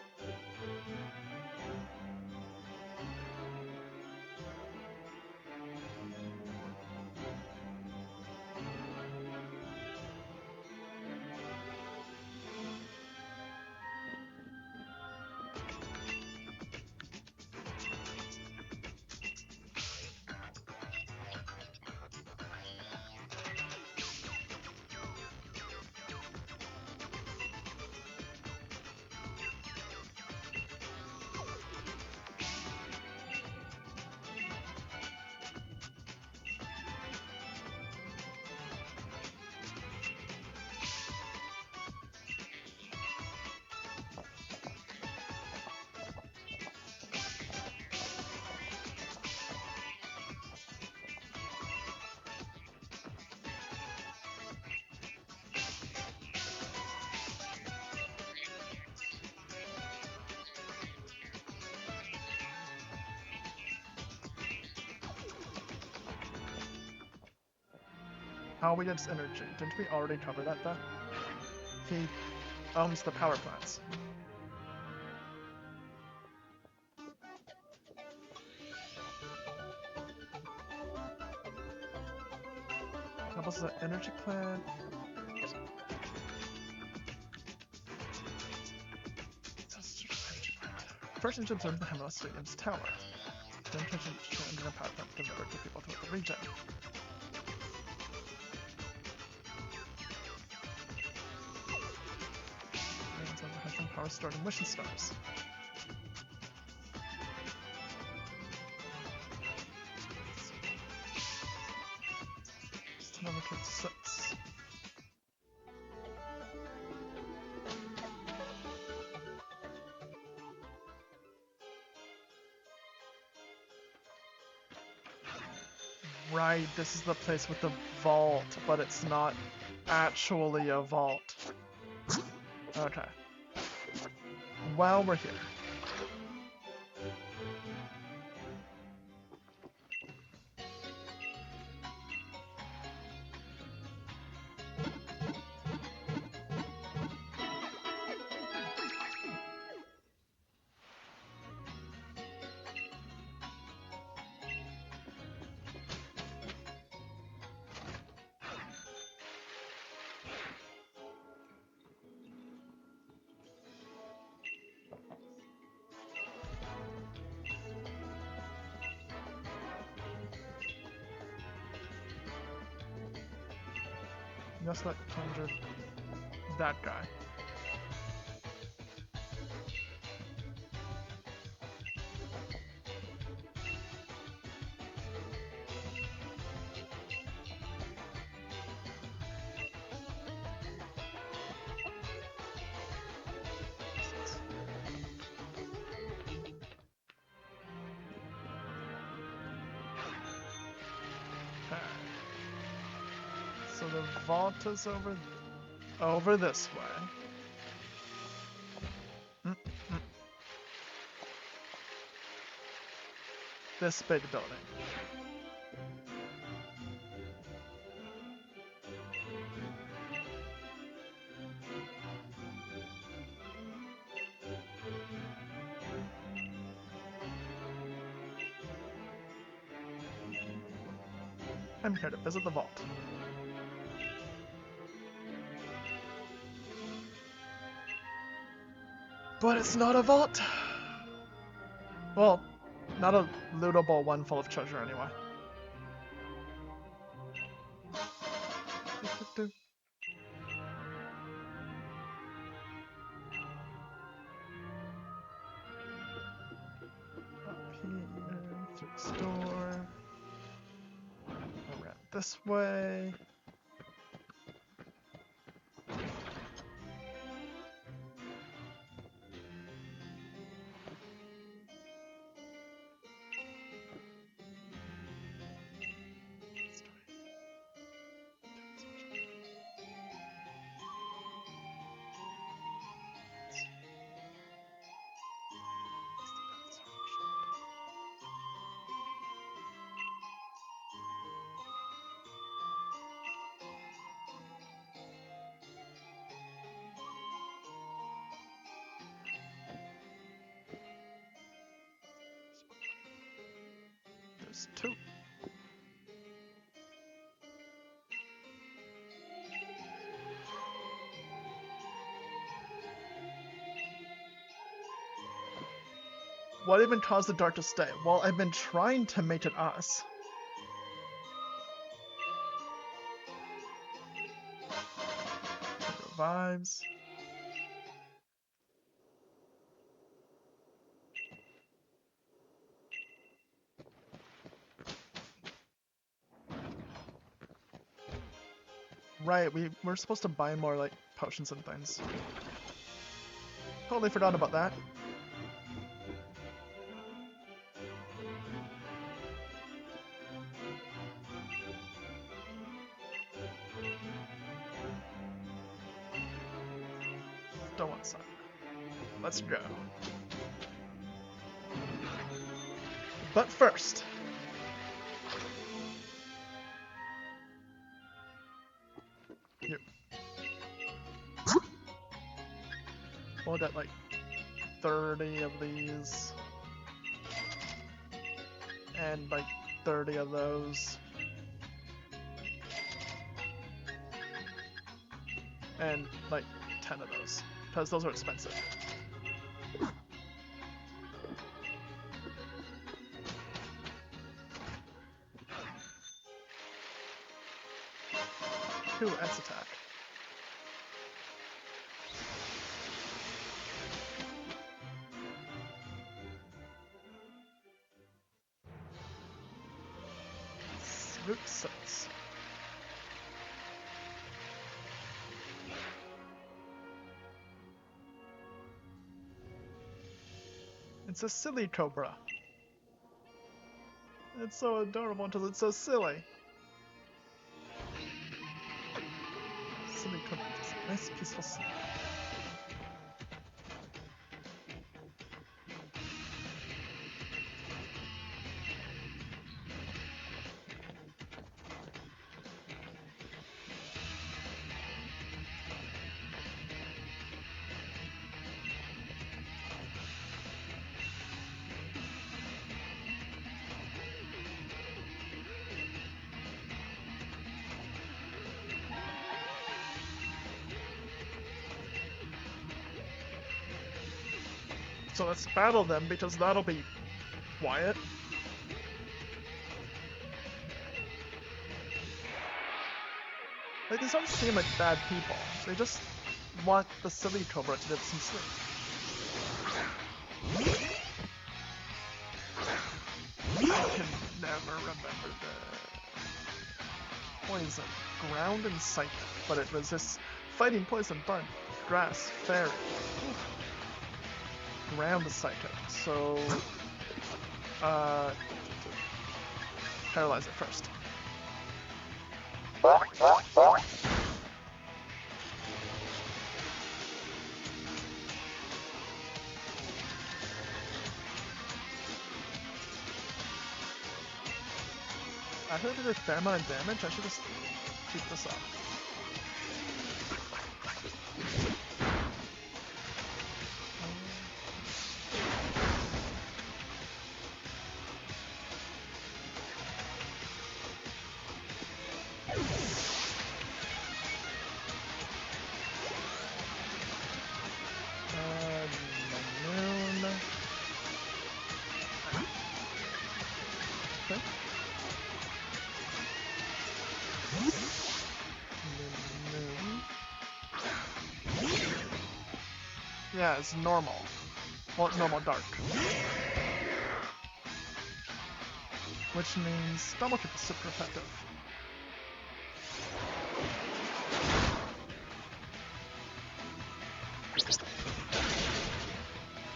How we get his energy? Didn't we already cover that though? He owns the power plants. Doubles the energy plant. First engine observed the Hemlock Stadium's tower. Then engine to a power plant delivered to people throughout the region. Has some power stored in mission stars. Number 6. Right, this is the place with the vault, but it's not actually a vault. Okay. While we're here. Just let conjure that guy. Okay. So the vault is over this way. this big building. I'm here to visit the vault. But it's not a vault! Well, not a lootable one full of treasure anyway. Up here, through this door. Around this way. There's two. What even caused the dark to stay? Well, I've been trying to make it us. Revives. Right, we're supposed to buy more, like, potions and things. Totally forgot about that. Don't want sun. Let's go. But first... Here. We'll get, like, 30 of these. And, like, 30 of those. And, like, 10 of those. Because those are expensive. Ooh, X attack. Route 6. It's a silly cobra. It's so adorable until it's so silly. Silly cobra. Nice peaceful sleep. So let's battle them because that'll be quiet. Like, these don't seem like bad people. They just want the silly cobra to get some sleep. I can never remember the poison. Ground and psychic, but it resists fighting, poison, burn, grass, fairy. Ground is psychic, so paralyze it first. I heard it did a fair amount of damage. I should just keep this up. Moon. Okay. Moon. Yeah, it's normal. Well, normal dark. Which means double kick is super effective.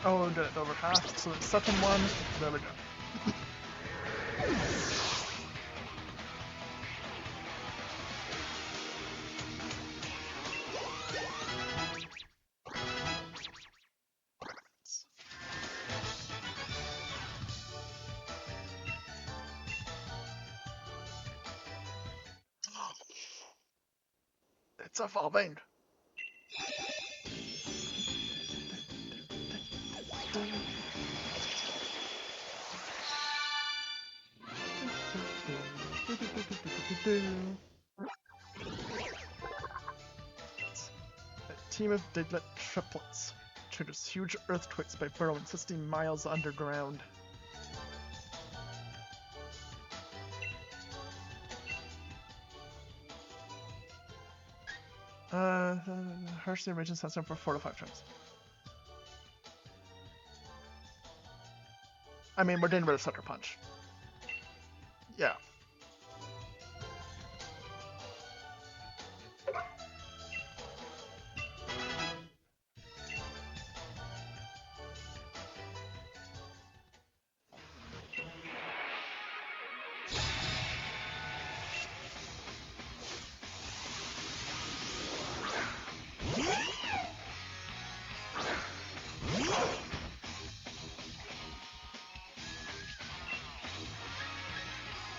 Oh, did it over half. So it's second one. There we go. It's evolving. A team of Diglett triplets triggers huge earthquakes by burrowing 60 miles underground. Harshly region sensor for 4 to 5 turns. I mean, we're getting rid of Sucker Punch. Yeah.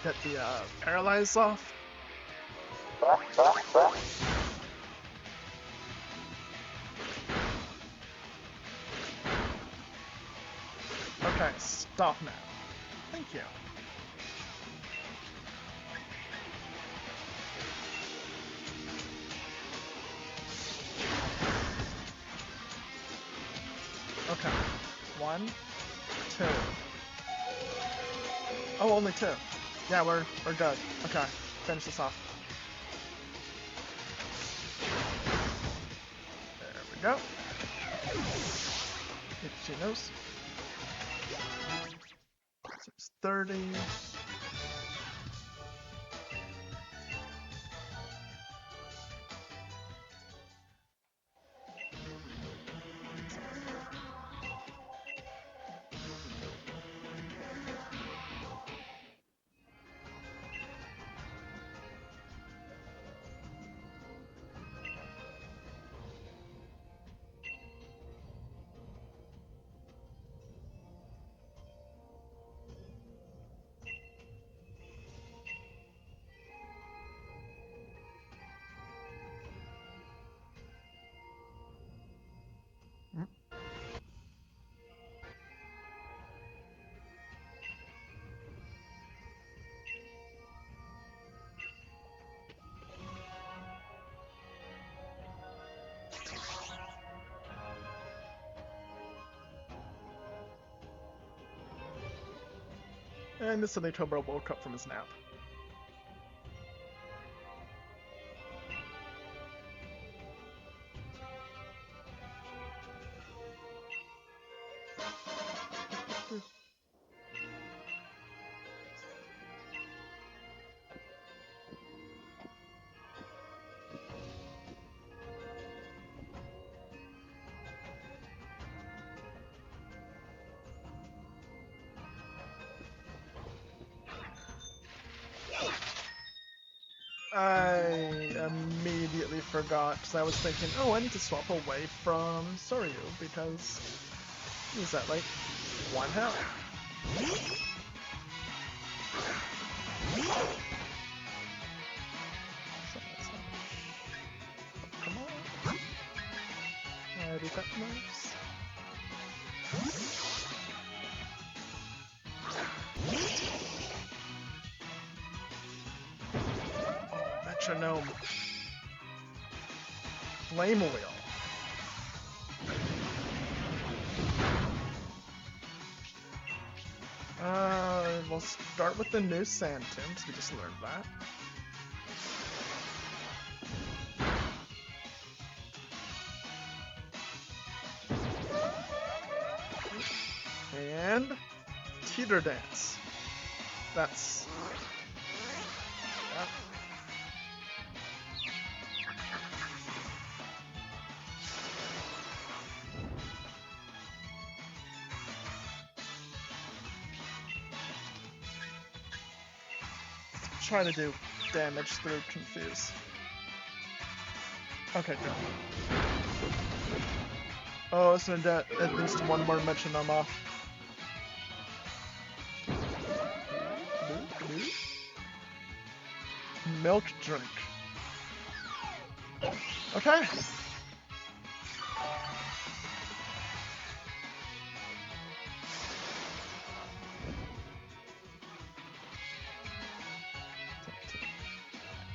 Get the paralyze off. Okay, stop now. Thank you. Okay. 1, 2. Oh, only 2. Yeah, we're good. Okay, finish this off. There we go. Itchy nose. 630. And the silly Tobro woke up from his nap. I immediately forgot, because I was thinking, oh, I need to swap away from Soryu, because he's at, like, 1 health. Reset moves. Oh, metronome. Flame wheel. We'll start with the new sand tombs. We just learned that. And teeter dance. That's that. Try to do damage through confuse. Okay, good. Oh, it's gonna get at least one more metronome off. Milk drink. Okay.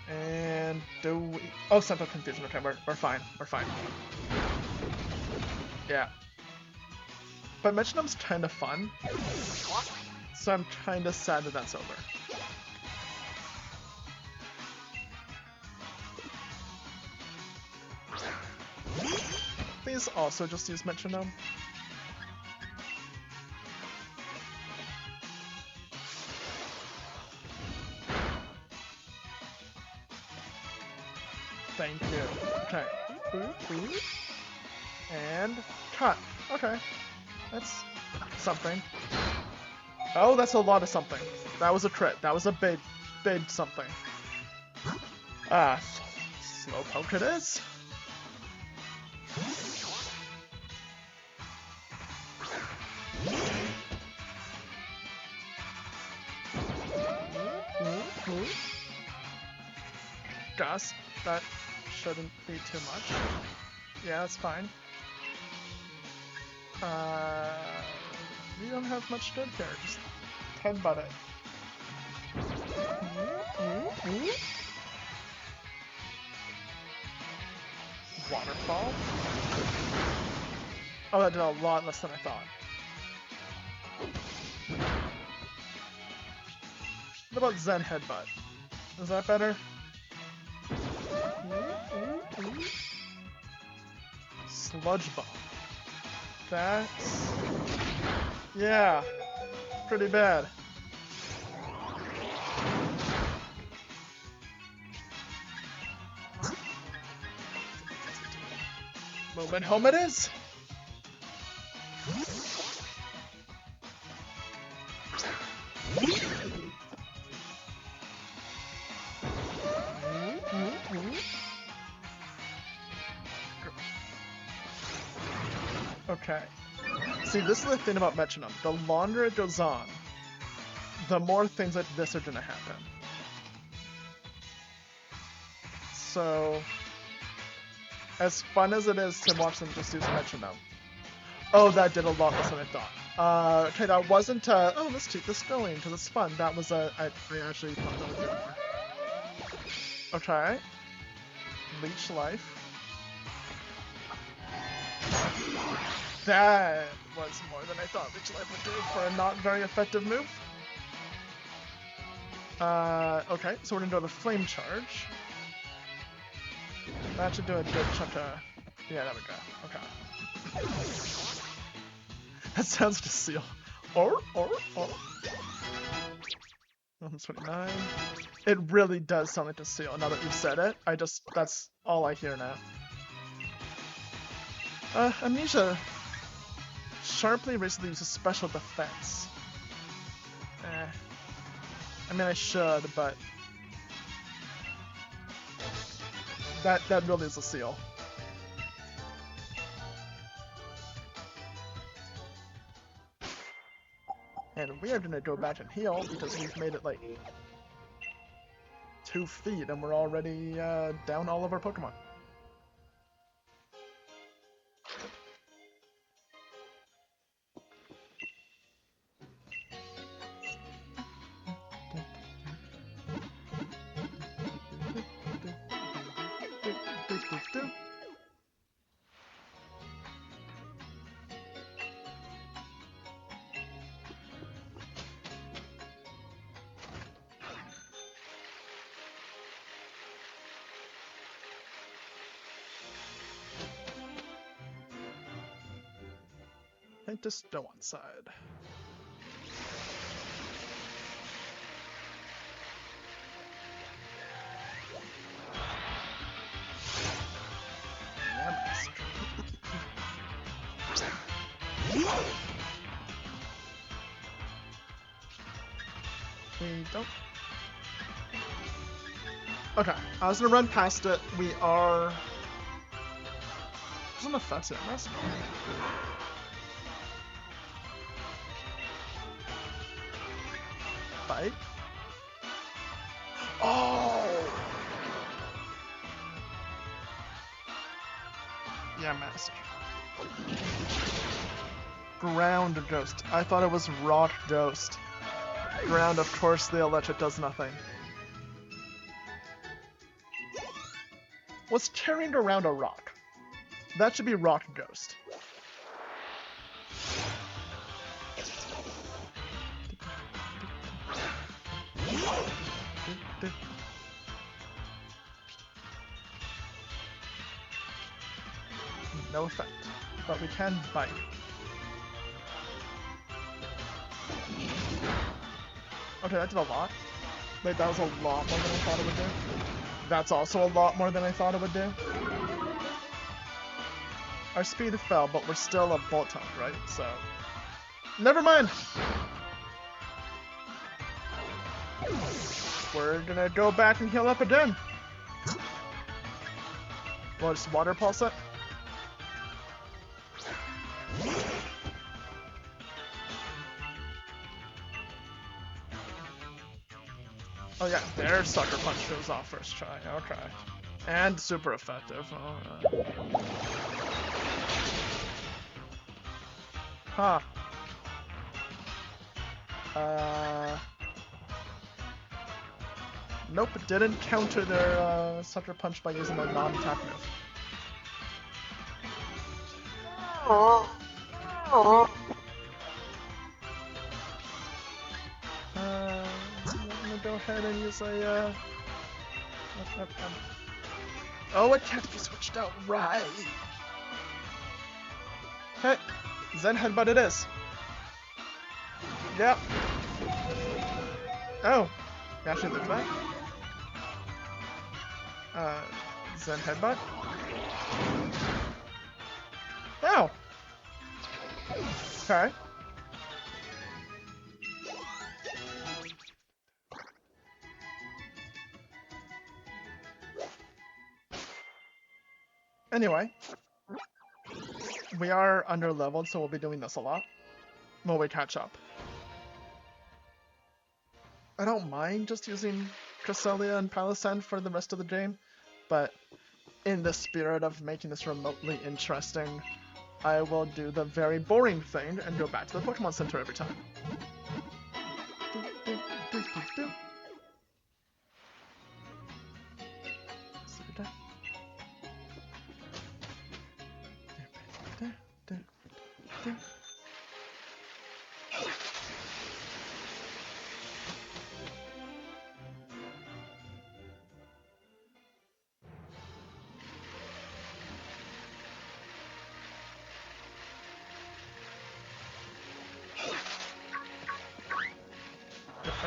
And do we... Oh, Central Confusion. Okay, we're fine. We're fine. Yeah. But metronome's kind of fun. So I'm kind of sad that that's over. Please also just use metronome. Thank you. Okay. And cut. Okay. That's something. Oh, that's a lot of something. That was a crit. That was a big something. Slowpoke it is. Gus, that shouldn't be too much. Yeah, that's fine. We don't have much good here. Just headbutt it. Waterfall. Oh, that did a lot less than I thought. What about Zen Headbutt? Is that better? Sludge Bomb. That's... yeah, pretty bad. Moomin home it is! Okay. See, this is the thing about metronome. The longer it goes on, the more things like this are gonna happen. So, as fun as it is to watch them just use metronome. Oh, that did a lot less than I thought. Okay, that wasn't oh, let's keep this going because it's fun. That was I actually thought that would do more. Okay. Leech life. That was more than I thought Leech Life would do for a not very effective move. Okay, so we're gonna do the Flame Charge. That should do a good chunk of... yeah, there we go. Okay. That sounds like a seal. Or. 129. It really does sound like a seal now that you've said it. That's all I hear now. Amnesia sharply recently uses special defense. I mean, I should, but that really is a seal. And we are gonna go back and heal because we've made it like 2 feet and we're already down all of our Pokemon. paint this dough on side. We don't. Okay, I was gonna run past it. We are. Doesn't affect it. That's annoying. Bite. Oh. Yeah, master. Ground ghost. I thought it was rock ghost. Ground, of course, the electric does nothing. What's carrying around a rock? That should be rock ghost. No effect, but we can bite. Okay, that did a lot. Wait, that was a lot more than I thought it would do. That's also a lot more than I thought it would do. Our speed fell, but we're still a bolt tank, right? So, never mind. We're gonna go back and heal up again. Well, just water pulse it. Oh yeah, their sucker punch goes off first try. Okay. And super effective. Alright. Huh. Nope, didn't counter their sucker punch by using a non-attack move. I'm gonna go ahead and use a oh, it can't be switched out, right? Okay, Zen Headbutt it is. Yep. Oh, you actually looked at that? Zen Headbutt? Oh! Okay. Anyway, we are under leveled, so we'll be doing this a lot when we catch up. I don't mind just using Cresselia and Palisand for the rest of the game, but in the spirit of making this remotely interesting, I will do the very boring thing and go back to the Pokemon Center every time.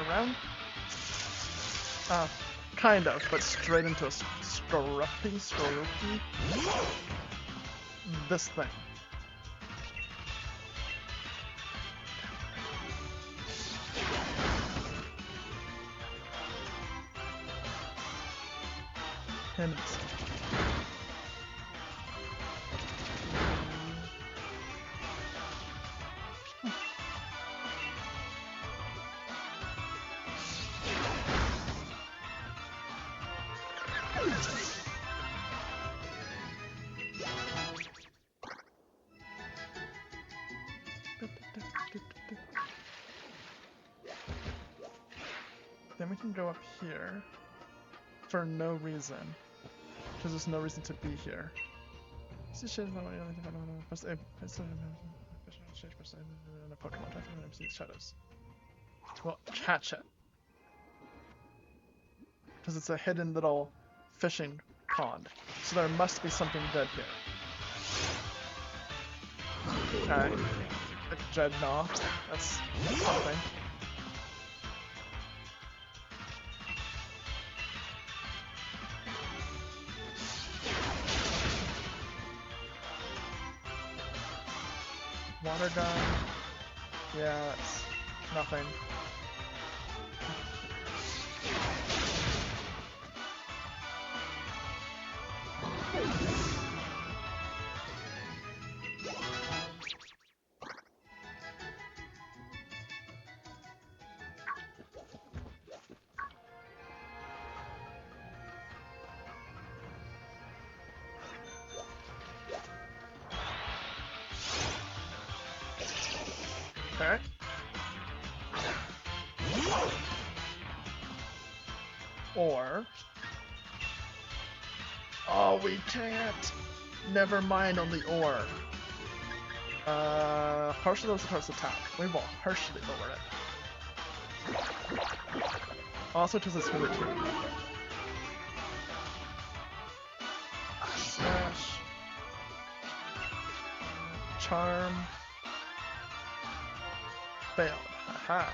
Around? Kind of, but straight into a Skorupi. This thing. And then we can go up here for no reason, because there's no reason to be here. Pokemon shadows. Well, catch it, because it's a hidden little fishing pond, so there must be something dead here. Okay. The Dreadnought. That's something. Water gun. Yeah, that's nothing. Okay. Or... Oh, we can't! Never mind on the or. Partially lowers the target's attack. We will harshly lower it. Also to this really too. Slash. Charm. Failed. Haha.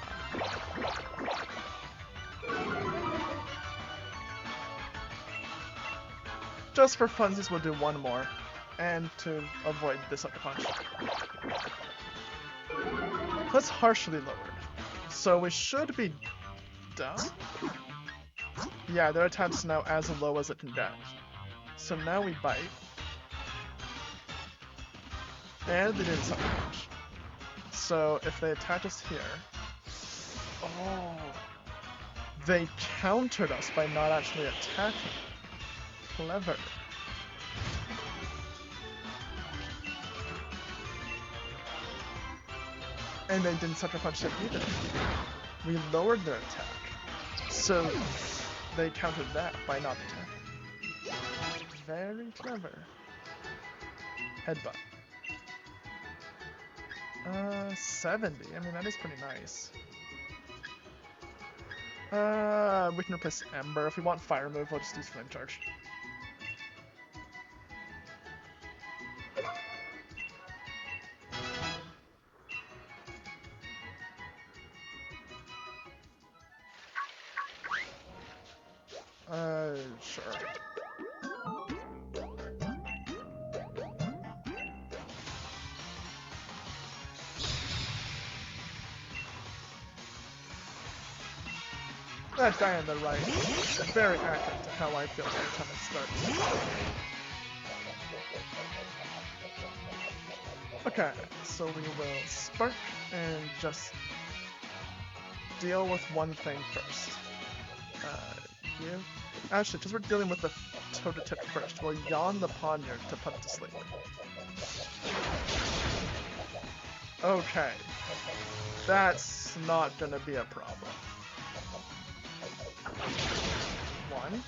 Just for funsies, we'll do one more. And to avoid the sucker punch. That's harshly lowered. So we should be done? Yeah, their attack's now as low as it can get. So now we bite. And they didn't sucker punch. So if they attack us here... Oh... They countered us by not actually attacking. Clever. And they didn't sucker punch it either. We lowered their attack. So they countered that by not attacking. Very clever. Headbutt. 70. I mean, that is pretty nice. We can replace Ember. If we want Fire move, we'll just use Flame Charge. Sure. That's Diane the right. Very accurate to how I feel every time it starts. Okay, so we will spark and just deal with one thing first. Actually, because we're dealing with the toe-to tip first, we'll yawn the poniard to put it to sleep. Okay. That's not gonna be a problem. One.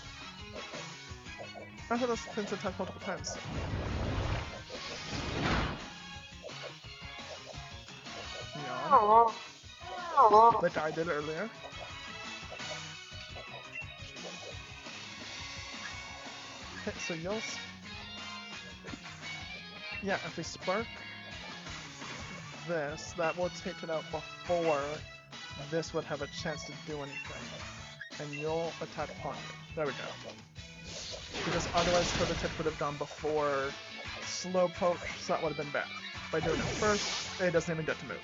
I thought those pins attack multiple times. Yawn. Like I did earlier. Okay, so you'll... Yeah, if we spark this, that will take it out before this would have a chance to do anything. And you'll attack Ponder. There we go. Because otherwise Toe to Tip would have gone before Slowpoke, so that would have been bad. By doing it first, it doesn't even get to move.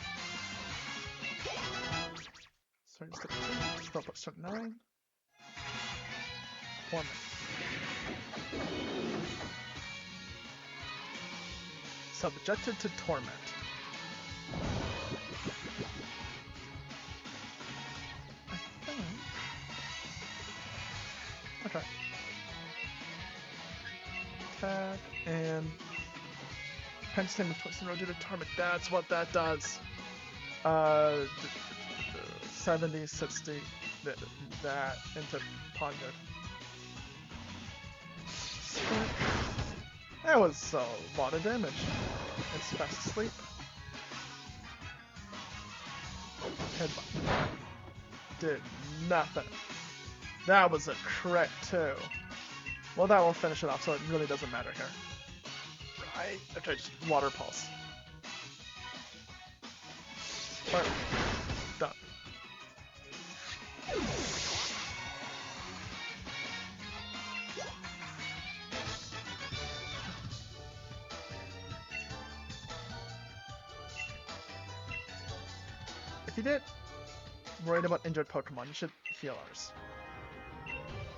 Sorry, Slowpoke's turn 9. Torment. Subjected to Torment. I think... Okay. Attack, and... Pension with Twisted Road due to Torment. That's what that does. 70, 60, that into Ponder. That was a lot of damage. It's fast asleep. Headbutt. Did nothing. That was a crit too. Well, that will finish it off, so it really doesn't matter here. Right? Okay, just Water Pulse. Alright. Done. If you get worried about injured Pokemon, you should heal ours.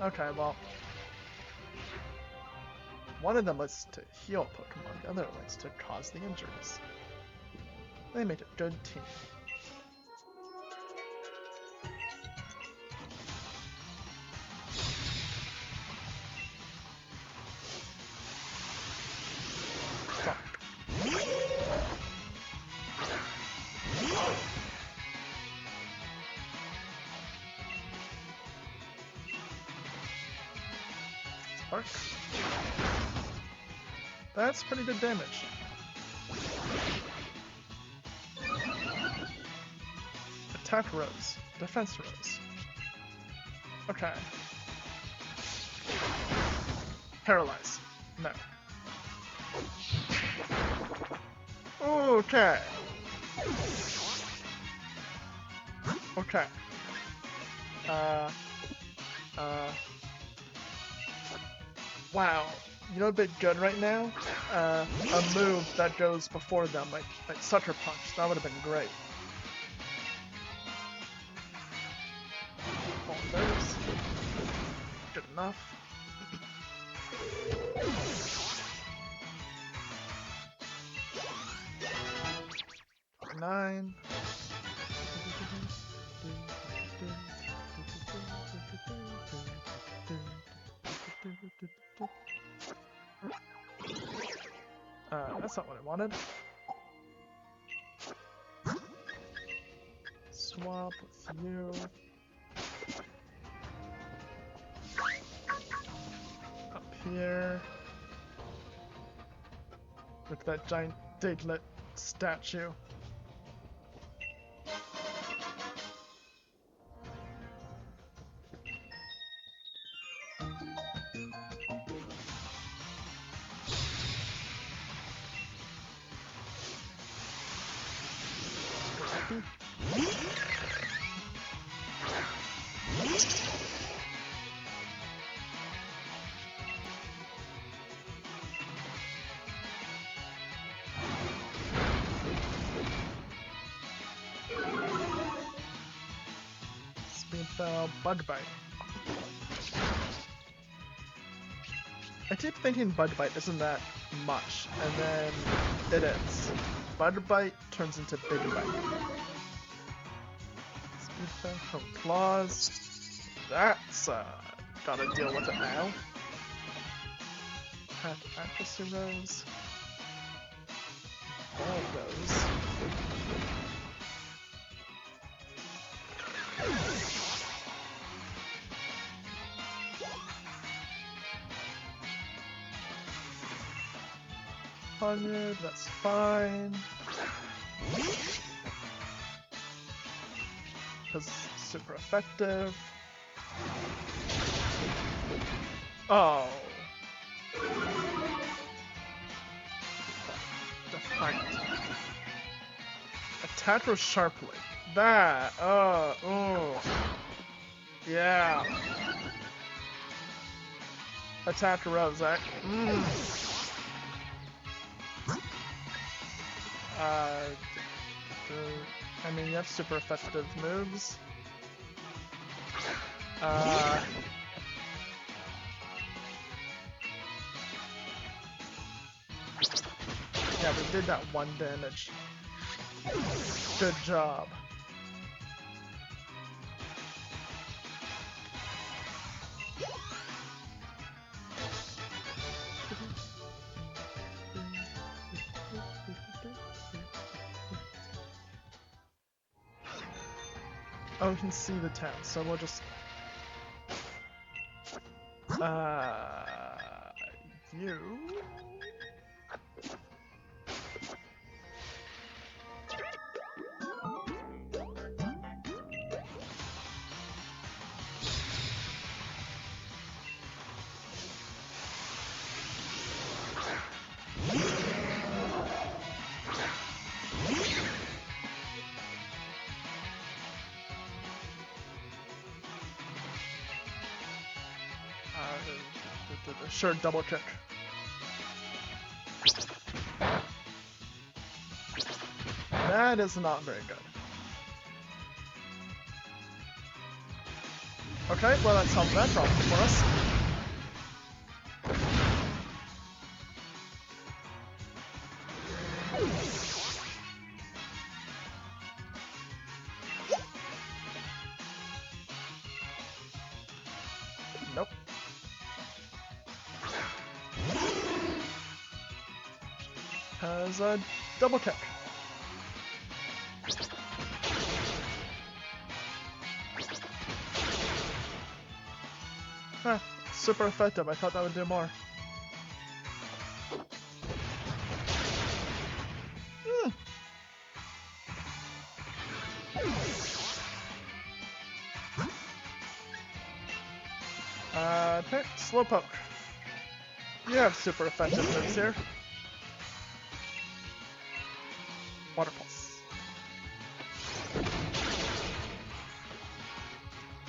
Okay, well. One of them likes to heal Pokemon, the other likes to cause the injuries. They make a good team. Fuck. Spark. That's pretty good damage. Attack Rose. Defense Rose. Okay. Paralyze. No. Okay. Okay. Wow. You know what'd be good right now? A move that goes before them, like Sucker Punch. That would have been great. All those. Good enough. Nine. That's not what I wanted. Swap with you. Up here. Look at that giant Diglett statue. Speed Bell, Bug Bite. I keep thinking Bug Bite isn't that much, and then it is. Bug Bite turns into Big Bite. Speed Bell, Home Claws. That's gotta deal with it now. Attack Accuracy Rose. All of those. That's fine. Because it's super effective. Oh. Defiant. Attack her sharply. That. Oh. Yeah. Attack Rose. I mean, you have super effective moves. Yeah, we did that 1 damage. Good job. Oh, we can see the town, so we'll just... you... Sure, double kick. That is not very good. Okay, well that solved that problem for us. Nope. Has a double kick. Huh, super effective. I thought that would do more. Okay, Slowpoke. You have super effective moves here. Water Pulse.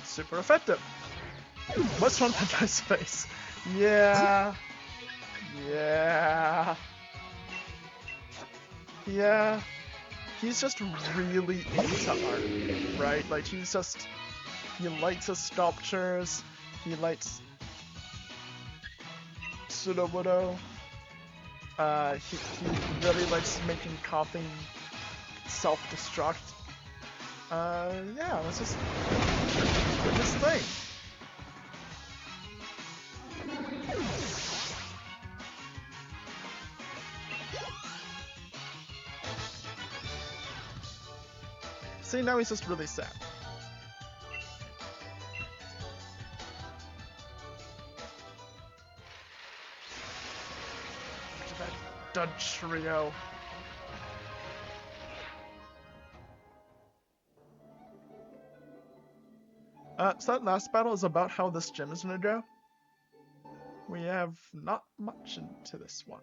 Super effective. What's wrong with that guy's face? Yeah. Yeah. Yeah. He's just really into art, right? Like, he likes his sculptures, he likes Sudowoodo, he really likes making coffee self-destruct. Yeah, let's just do this thing. See, now he's just really sad. That dud trio. So that last battle is about how this gym is gonna go. We have not much into this one.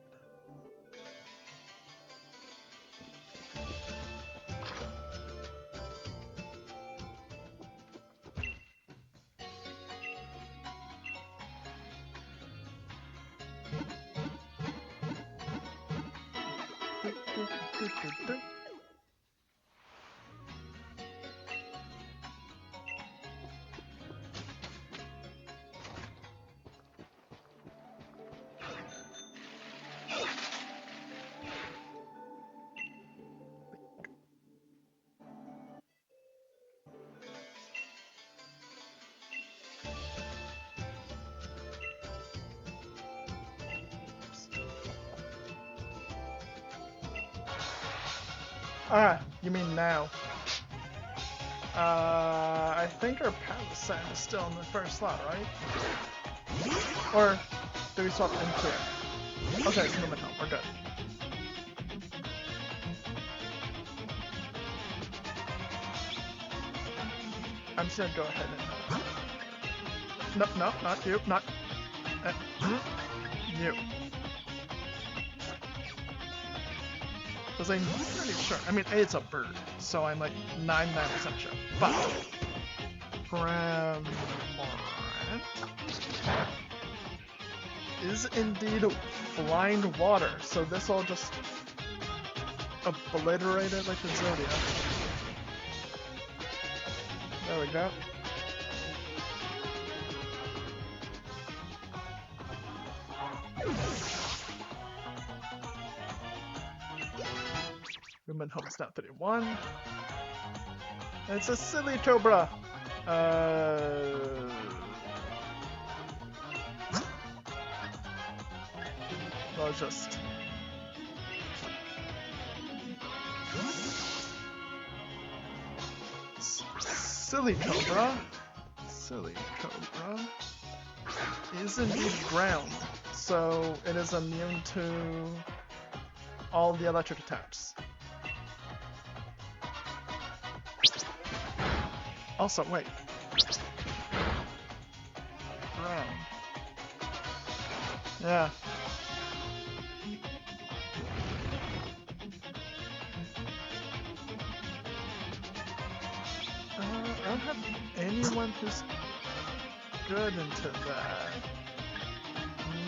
Ah, you mean now? I think our Palisand is still in the first slot, right? Or do we swap in here? Okay, it's moving home. We're good. I'm just gonna go ahead and. No, not you, not. You. Because I'm pretty sure. I mean, A, it's a bird, so I'm like 99% sure. But Cramorant is indeed flying water, so this will just obliterate it like the Zodiac. There we go. Human Home Snap 31. It's a silly Cobra. Well, just silly Cobra. Silly Cobra is indeed ground, so it is immune to all the electric attacks. Also, wait. Brown. Yeah. I don't have anyone who's good into that.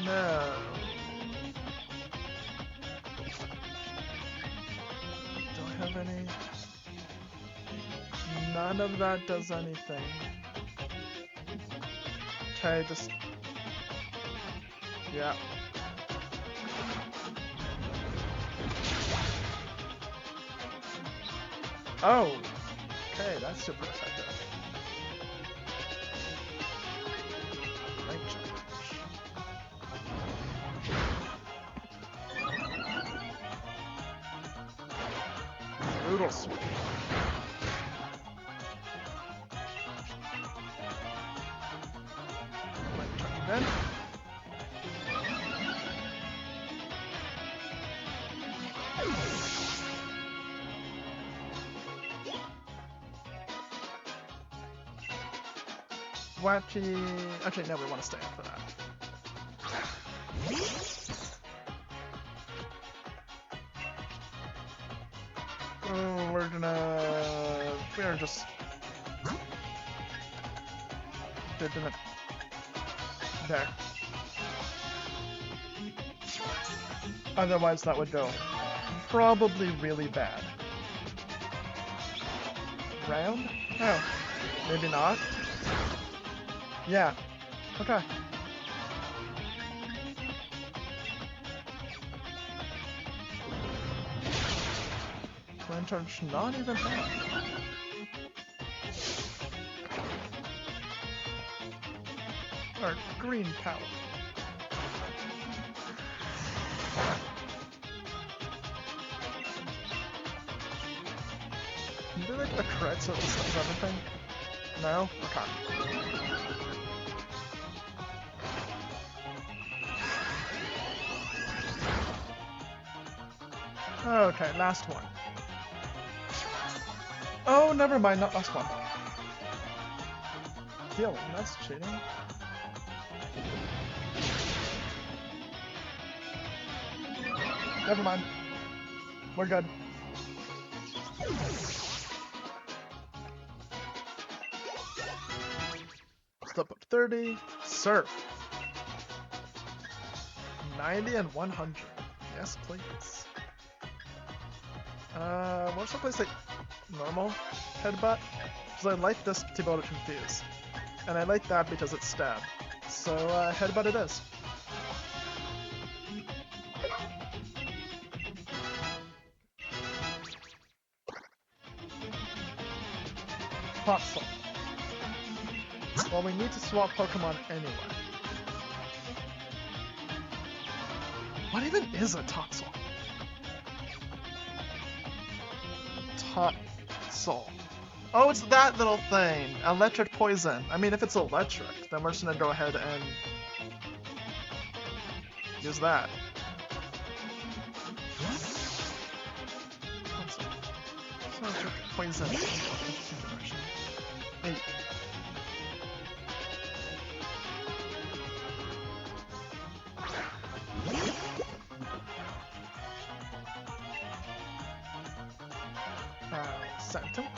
No. Don't have any. None of that does anything. Okay, just. Yeah. Oh! Okay, that's super effective. Light charge. Brutal sweep. Light charge again. Wacky. Actually, no, we want to stay up for that. Oh, we're just. Didn't it? There. Otherwise, that would go probably really bad. Round? Oh, maybe not. Yeah. Okay. Land charge not even bad. Or green power. Can you do like the crit so it just does everything? No? Okay. Okay, last one. Oh, never mind, not last one. Healing, that's cheating. Never mind. We're good. Step up 30. Surf. 90 and 100. Yes, please. What's the place like normal headbutt? Because I like this to be able to confuse. And I like that because it's stab. So, headbutt it is. Hot Salt. Well, we need to swap Pokemon anyway. What even is a Toxel? Toxel. Oh, it's that little thing! Electric poison. I mean, if it's electric, then we're just gonna go ahead and use that. Electric poison. 8. Sentinel.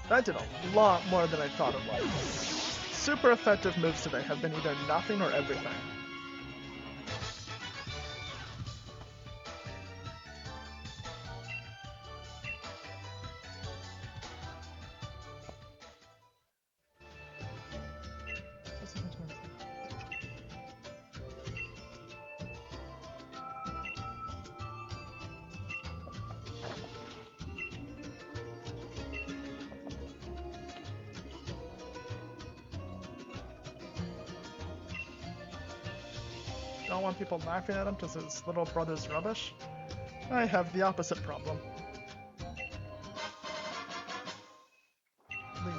That did a lot more than I thought it would. Super effective moves today have been either nothing or everything. Don't want people laughing at him because his little brother's rubbish. I have the opposite problem. Link.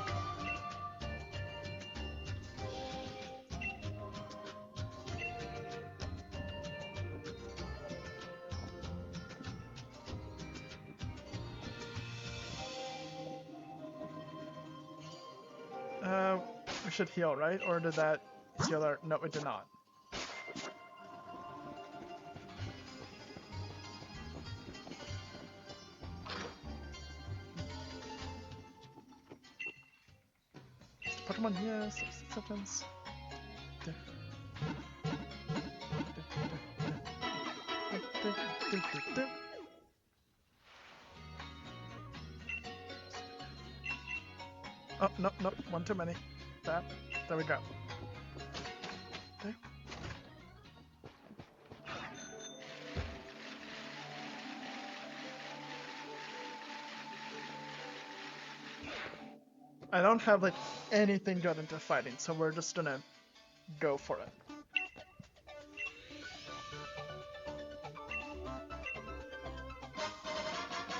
We should heal, right? Or did that heal our... No, it did not. Pokemon, yes, 6 seconds. Oh, nope, nope, one too many. That, there we go. Okay. I don't have like anything good into fighting, so we're just gonna go for it.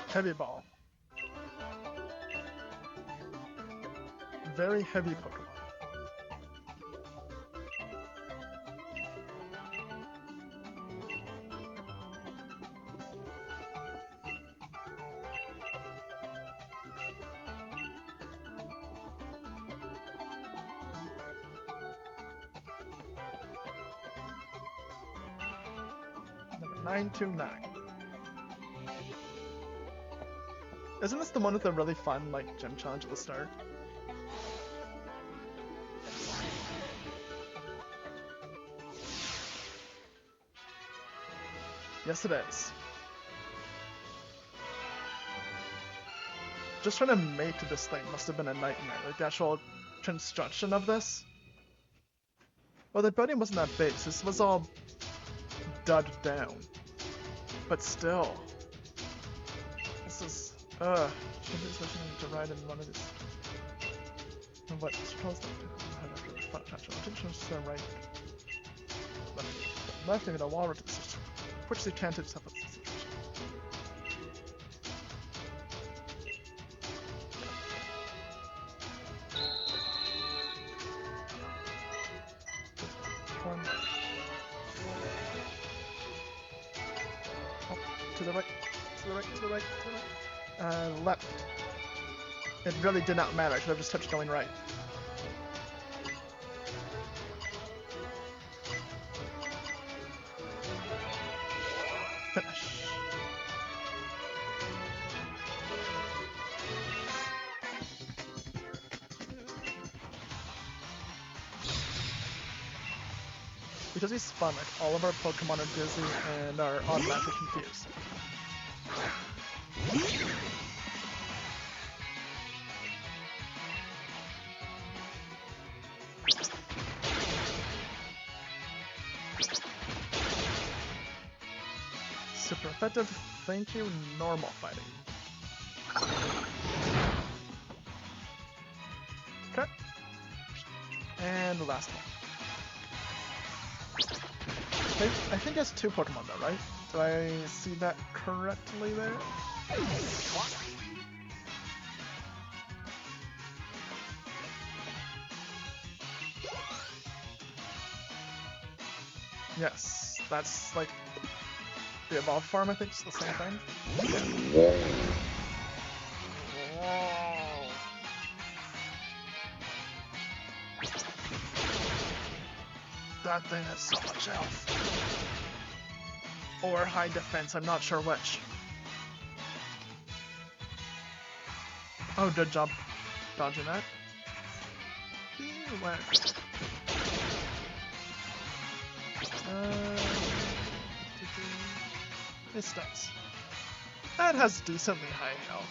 Heavy ball. Very heavy Pokemon. Number 929. Isn't this the one with the really fun, like, gym challenge at the start? Yes, it is. Just trying to mate to this thing must have been a nightmare. Like, the actual construction of this. Well, the building wasn't that big, so this was all dud down. But still. This is... Somebody's listening to ride in one of these... And what supposed to have after the fun catch attention to the right. Left in a wall to the system. Which they can't accept the situation. Oh, to the right, to the right, to the right, to the right. Left. It really did not matter, I could have just touched going right. Finish. Because he's fun, like all of our Pokemon are dizzy and are automatically confused. Super effective, thank you, normal fighting. Okay. And the last one. I think that's 2 Pokemon though, right? Do I see that correctly there? Yes, that's like the evolved form, I think it's the same thing. Yeah. Whoa. That thing has so much health. Or high defense, I'm not sure which. Oh, good job dodging that. This does. That has decently high health.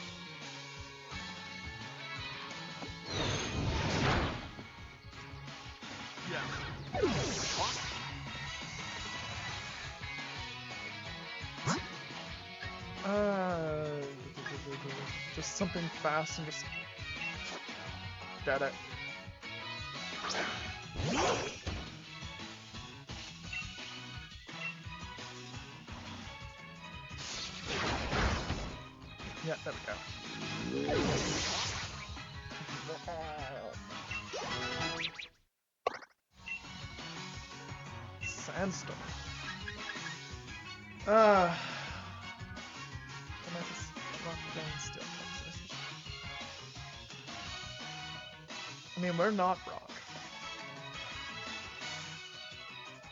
Yeah. Just something fast and just get it. Yeah, there we go. Sandstorm. I mean, we're not rock.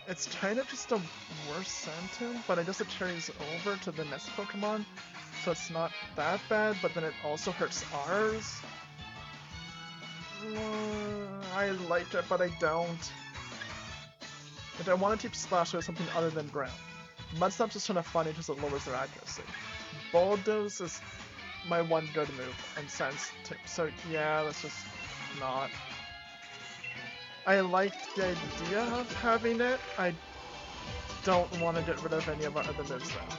It's kind of just a worse Sand Tomb, but I guess it carries over to the next Pokemon, so it's not that bad, but then it also hurts ours. I like it, but I don't. Like, I want to teach Splash with something other than ground. Mud Snap's just kind of funny because it lowers their accuracy. Bulldoze is my one good move, and Sense too. So yeah, let's just not. I like the idea of having it. I don't want to get rid of any of our other moves though.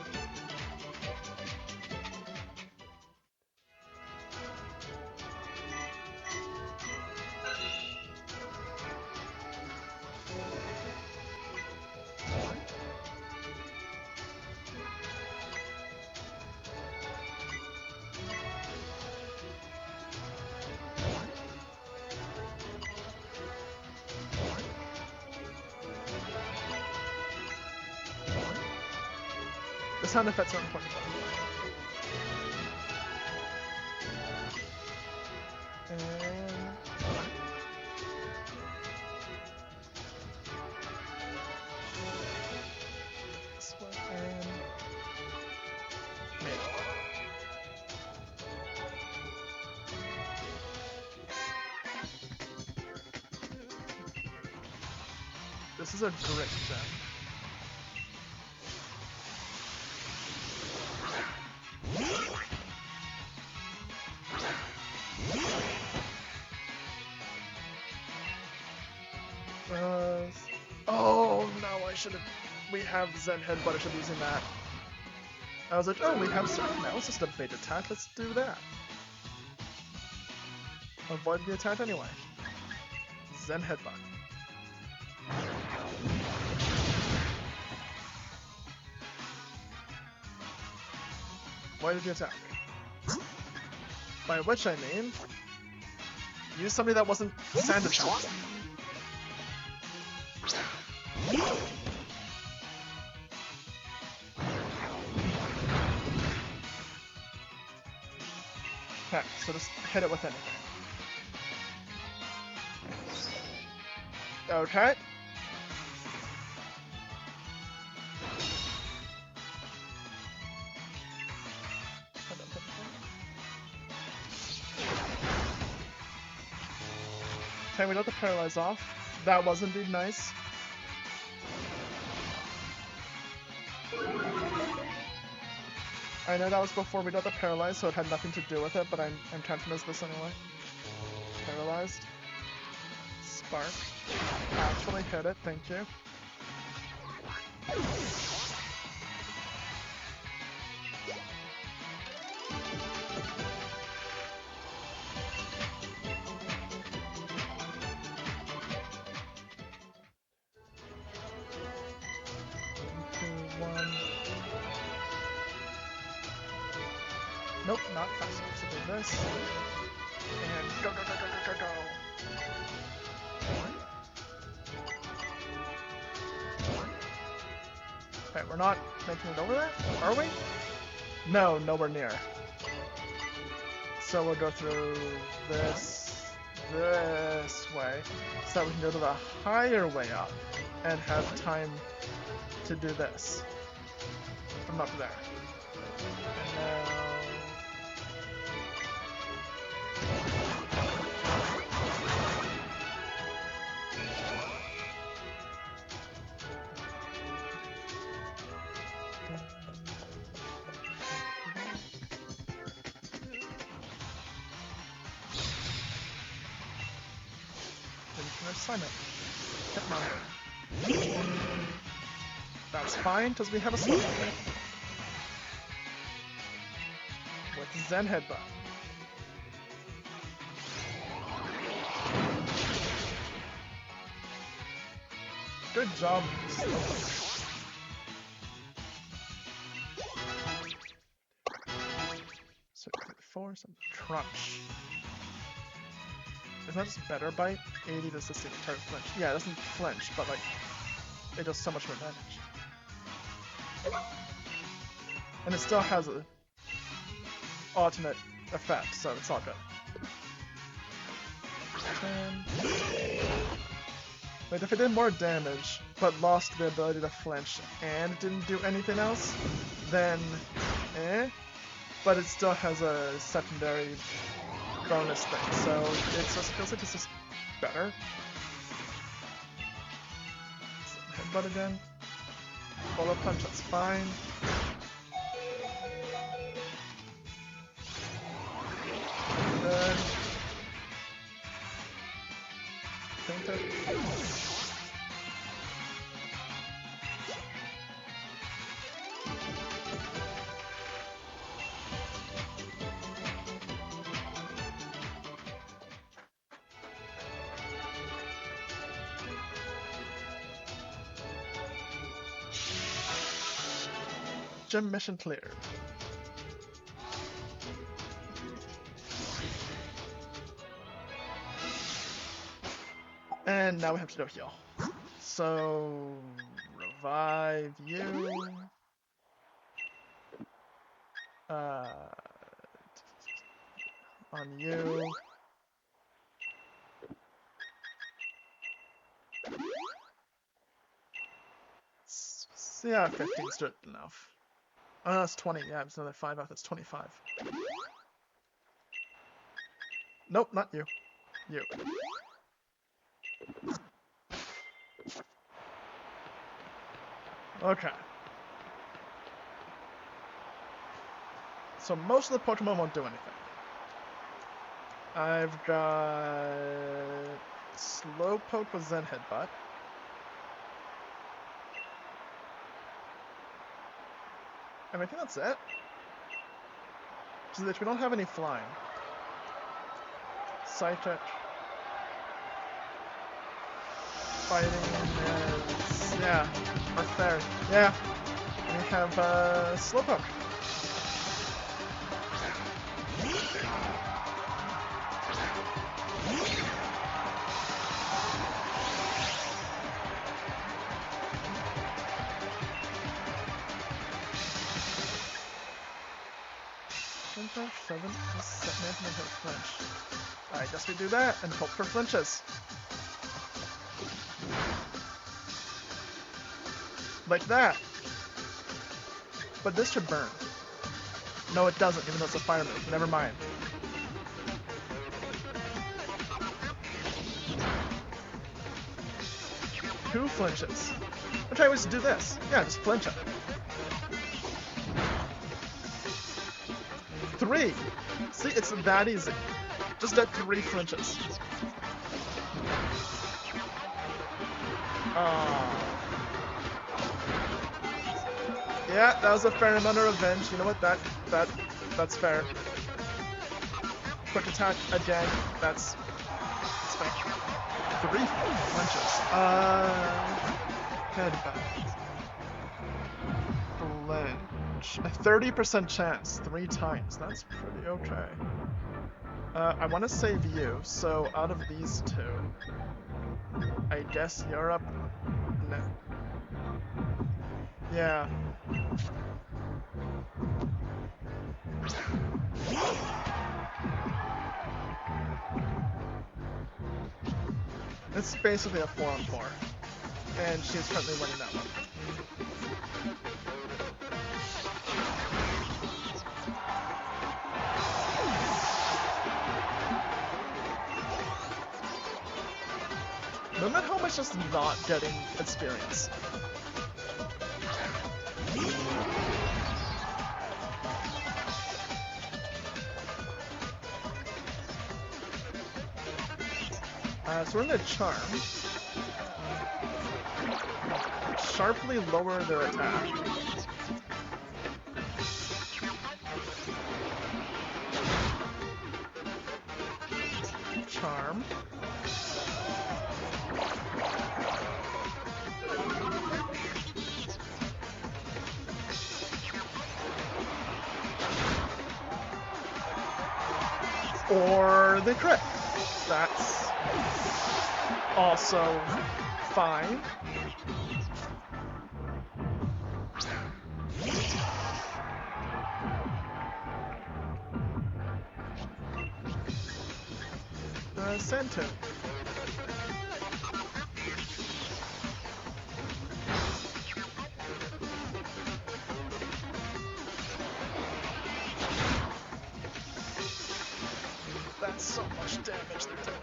The sound effects are important. And this one and maybe. This is a great gem. Oh no, I should have. We have Zen Headbutt, I should be using that. I was like, oh, we have Surf now. It's just a bait attack. Let's do that. Avoid the attack anyway. Zen Headbutt. Avoid the attack. By which I mean, use somebody that wasn't sand attack. Okay, so just hit it with anything. Okay. Okay, we got the paralyze off. That was indeed nice. I know that was before we got the paralyze, so it had nothing to do with it, but I'm tempted as this anyway. Paralyzed. Spark. Actually hit it, thank you. Nope, not fast enough to do this. And go, go, go, go, go, go, go. Okay, we're not making it over there, are we? No, nowhere near. So we'll go through this way, so we can go to the higher way up and have time to do this from up there. And now... Assignment. That's fine, because we have a slot with Zen Headbutt. Good job. So 4, some crunch. Isn't that just better bite? 80 to 60 target flinch. Yeah, it doesn't flinch, but like, it does so much more damage. And it still has a alternate effect, so it's all good. Like, if it did more damage, but lost the ability to flinch and didn't do anything else, then eh. But it still has a secondary bonus thing, so it just feels like it's just better. Headbutt again. Bullet punch, that's fine. Good. Think it. Gym mission cleared. And now we have to do a heal. So revive you. On you. Yeah, 15's good enough. Oh, no, that's 20. Yeah, it's another 5 out. That's 25. Nope, not you. You. Okay. So most of the Pokemon won't do anything. I've got Slowpoke with Zen Headbutt. And I think that's it. So we don't have any flying. Psychic. Fighting is... yeah. Or fair. Yeah. We have Slowpoke. Flinch. I guess we do that and hope for flinches. Like that. But this should burn. No, it doesn't, even though it's a fire move. Never mind. Two flinches. Which I always do this. Yeah, just flinch it. 3! See, it's that easy. Just at 3 flinches. Yeah, that was a fair amount of revenge. You know what? That's fair. Quick attack again. That's fair. 3 flinches. Headbutt. Flinch. A 30% chance 3 times. That's pretty okay. I want to save you, so out of these 2, I guess you're up. No. Yeah. It's basically a 4-on-4, and she's currently winning that one. Look at how much just not getting experience. So we're gonna charm. Sharply lower their attack. Charm. Or they crit. That's also fine. Sento. so much damage they're doing.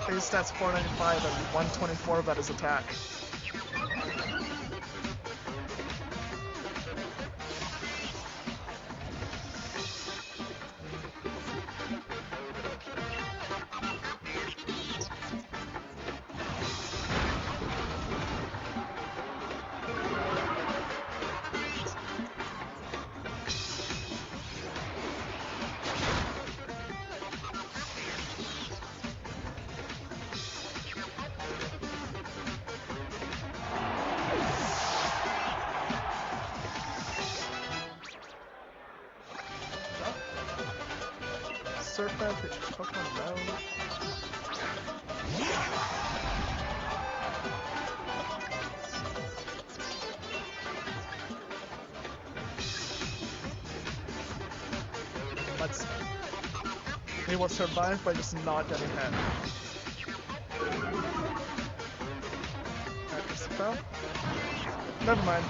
Base stats 495 and 124 about his attack. Surfet, which is Pokemon Bell. Let's see. He will survive by just not getting hit. Alright, this spell. Never mind.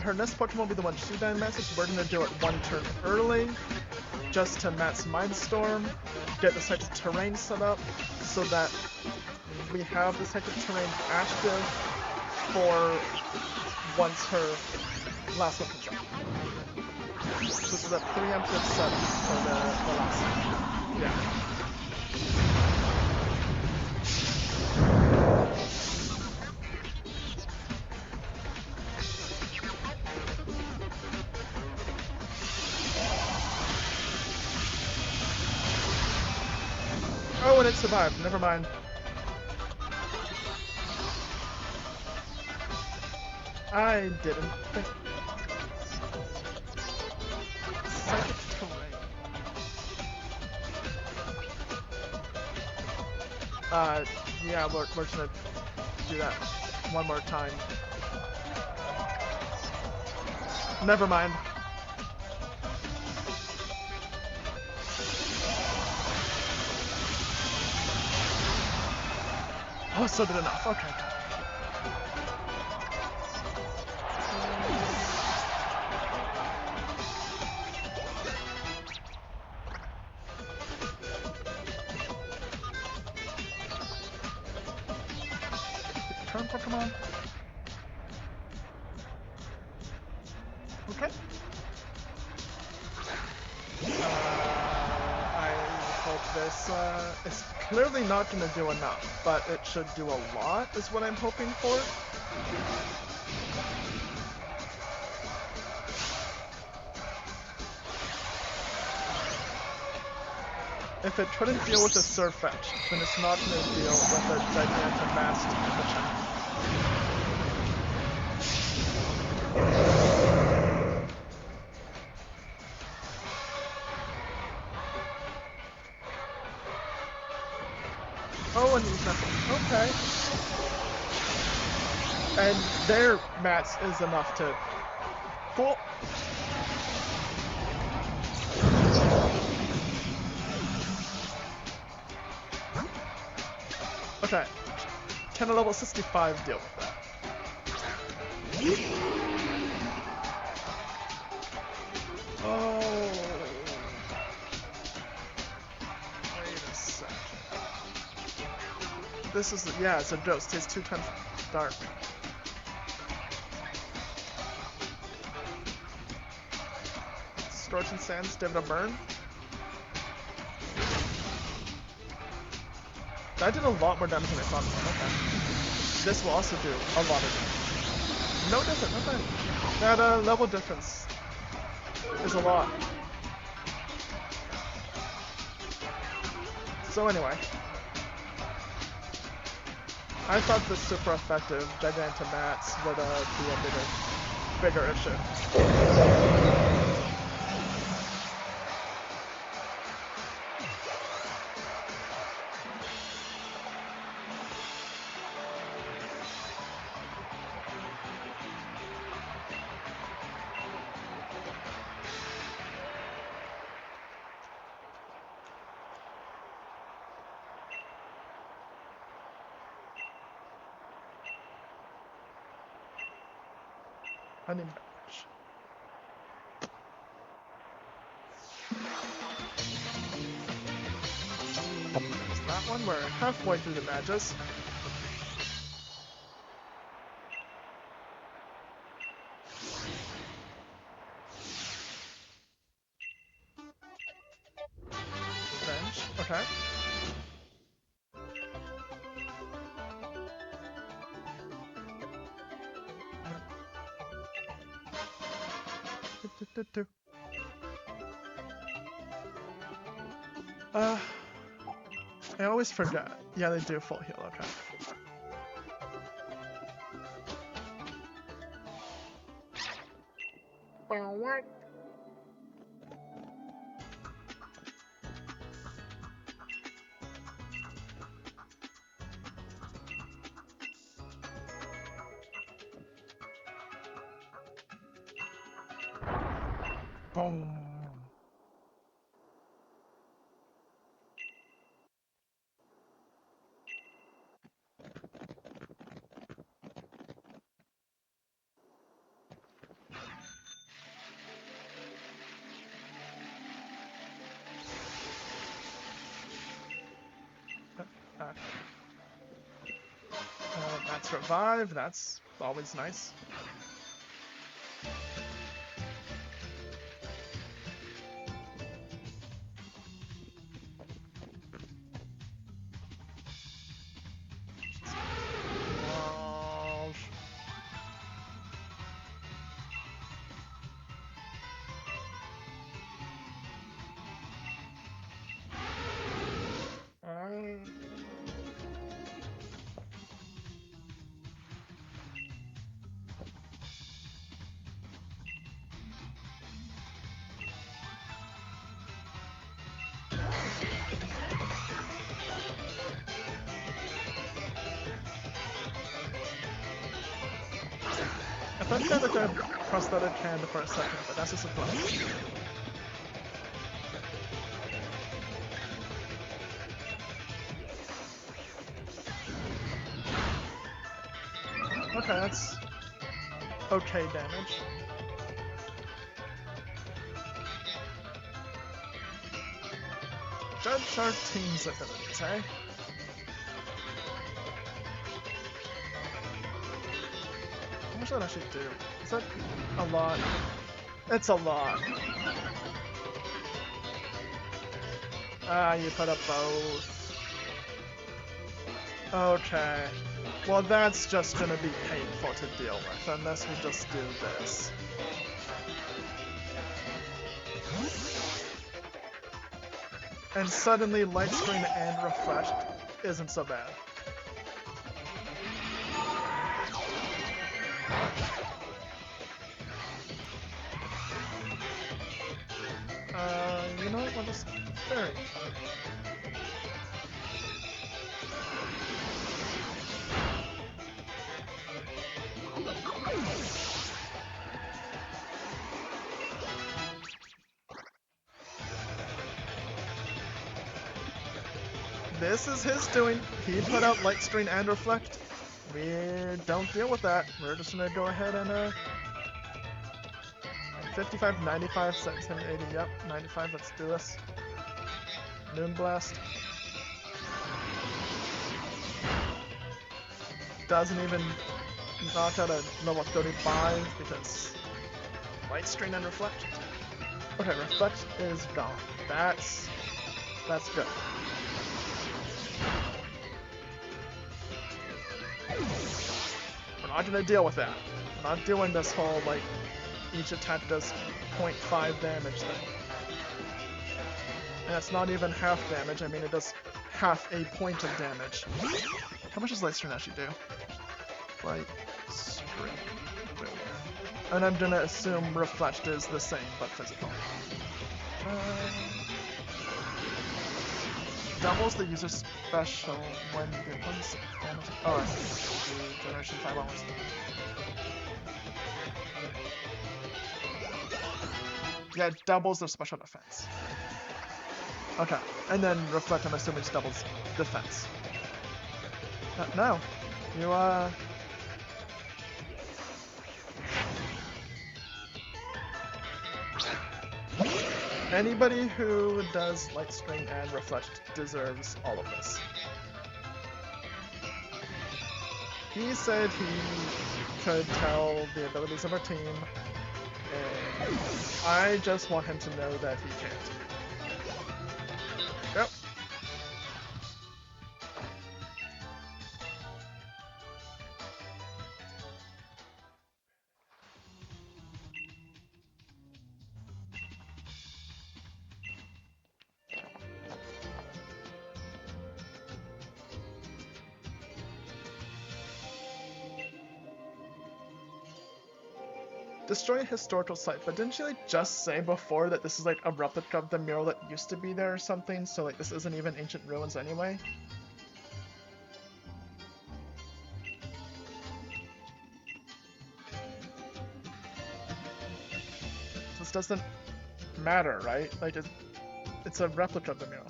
Her next Pokemon will be the one she Dynamaxes. We're gonna do it one turn early, just to Matt's Mindstorm, get the Psychic Terrain set up, so that we have the Psychic Terrain active for once her last one comes up. So this is a preemptive setup for the last one. Yeah. Oh, and it survived. Never mind. I didn't think. Psychic Terrain. Yeah, we're gonna do that one more time. Never mind. Oh, still did enough. Okay. Turn Pokemon. Okay. I hope this is clearly not going to do enough, but it should do a lot, is what I'm hoping for. If it couldn't deal with the Surfetch, then it's not going to deal with the gigantic masked Pikachu. Oh, and he's nothing. Okay. And their mats is enough to... Cool. Okay. Can a level 65 deal with that? Oh. Wait a second. This is, yeah, it's a dose. Tastes 2 times dark. Scorching Sands, give it a burn. That did a lot more damage than I thought it would. Okay. This will also do a lot of damage. No, it doesn't. Okay. That level difference is a lot. So anyway. I thought the super effective Gigantamax would be a bigger issue. I need damage. There's that one. We're halfway through the badges. Revenge. Okay. Do. I always forget. Yeah, they do full heal, okay. What? Boom. That's revive. That's always nice. I thought you had like a prosthetic hand for a second, but that's a surprise. Okay, that's okay damage. Judge our team's abilities, eh? How much does that actually do? Is that a lot? It's a lot. Ah, you put up both. Okay. Well, that's just gonna be painful to deal with, unless we just do this. And suddenly, light screen and refresh isn't so bad. You know what? We'll just fairy. This is his doing. He put out light screen and reflect. We don't deal with that. We're just gonna go ahead and 55, 95, 780, yep, 95, let's do this. Moonblast. Doesn't even knock out a level 35 because light screen and reflect. Okay, reflect is gone. That's good. We're not gonna deal with that. We're not doing this whole like each attack does 0.5 damage thing. And it's not even half damage, I mean it does half a point of damage. How much does light screen actually do? Light screen. And I'm gonna assume reflect is the same, but physical. Doubles the user special when it one's damage. Oh, I see. The Generation 5 almost. Yeah, it doubles their special defense. Okay, and then reflect, I'm assuming, just doubles defense. No, you Anybody who does Light String and Reflect deserves all of this. He said he could tell the abilities of our team, and I just want him to know that he can't. Yep. Destroy a historical site, but didn't you like just say before that this is like a replica of the mural that used to be there or something, so like this isn't even ancient ruins anyway? This doesn't matter, right? Like it's a replica of the mural.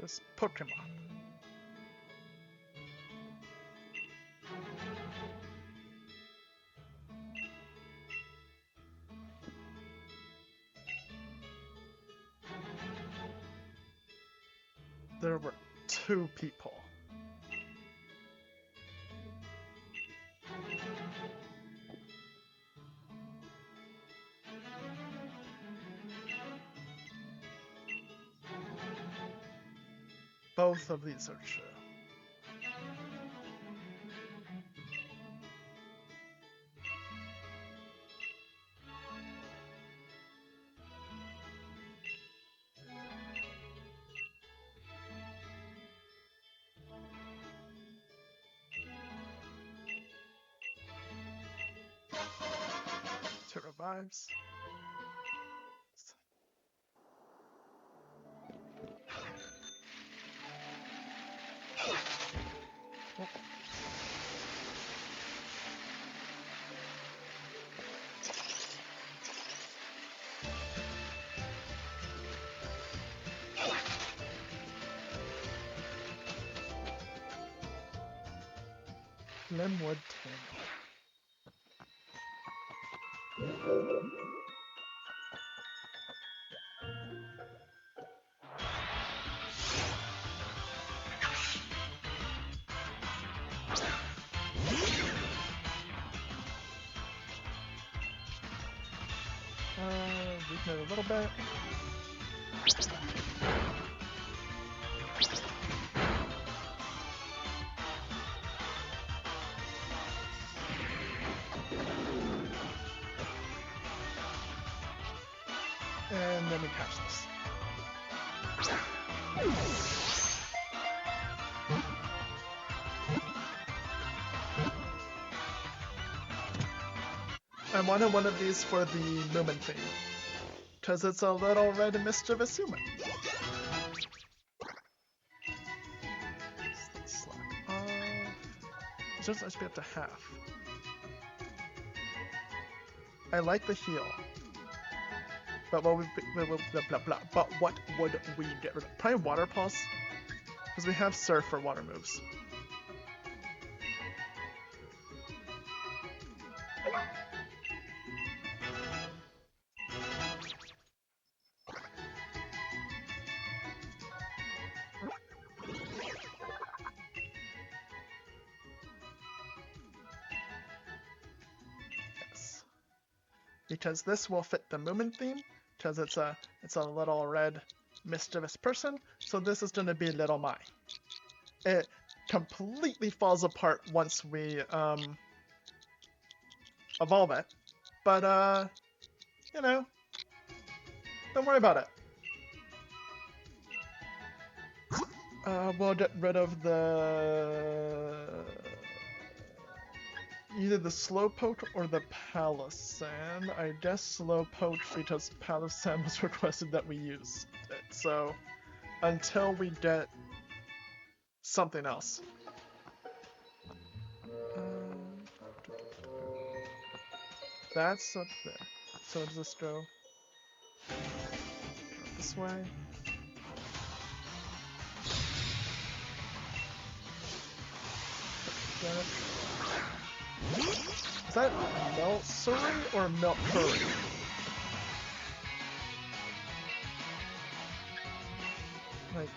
This Pokemon. There were 2 people. Both of these are true. Two revives. Linwood Tangle. Weaken it a little bit. And then we catch this. I wanted one of these for the Moomin thing, because it's a little red and mischievous human. Slack on. It just has to be up to half. I like the heal. But what would but what would we get rid of? Probably Water Pulse. Because we have Surf for water moves. Yes. Because this will fit the Moomin theme, because it's a little red mischievous person, so this is gonna be Little Mai. It completely falls apart once we evolve it. But you know, don't worry about it. We'll get rid of the either the Slowpoke or the Palisand. I guess Slowpoke because Palisand was requested that we use it. So until we get something else. That's up there. So does this go this way? Get it. Is that Melsory or Melcurry? Like,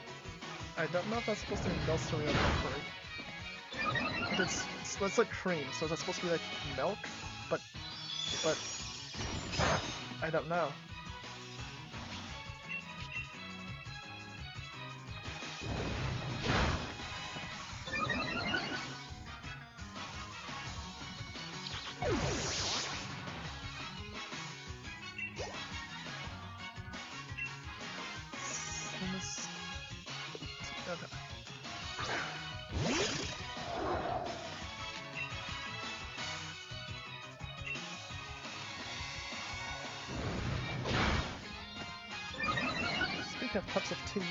I don't know if that's supposed to be Melsory or Melcurry. It's like cream, so is that supposed to be like milk? But I don't know. Okay. Speaking of cups of tea.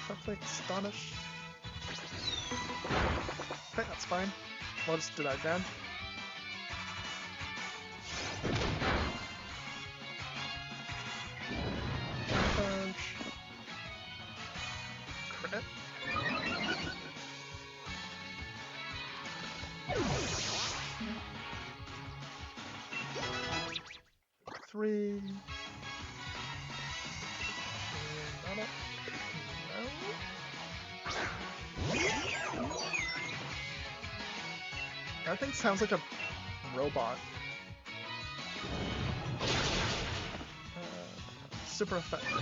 Something astonish. Okay, that's fine. We'll just do that again. Punch. Crit. Three. Not it. No. That thing sounds like a robot. Super effective.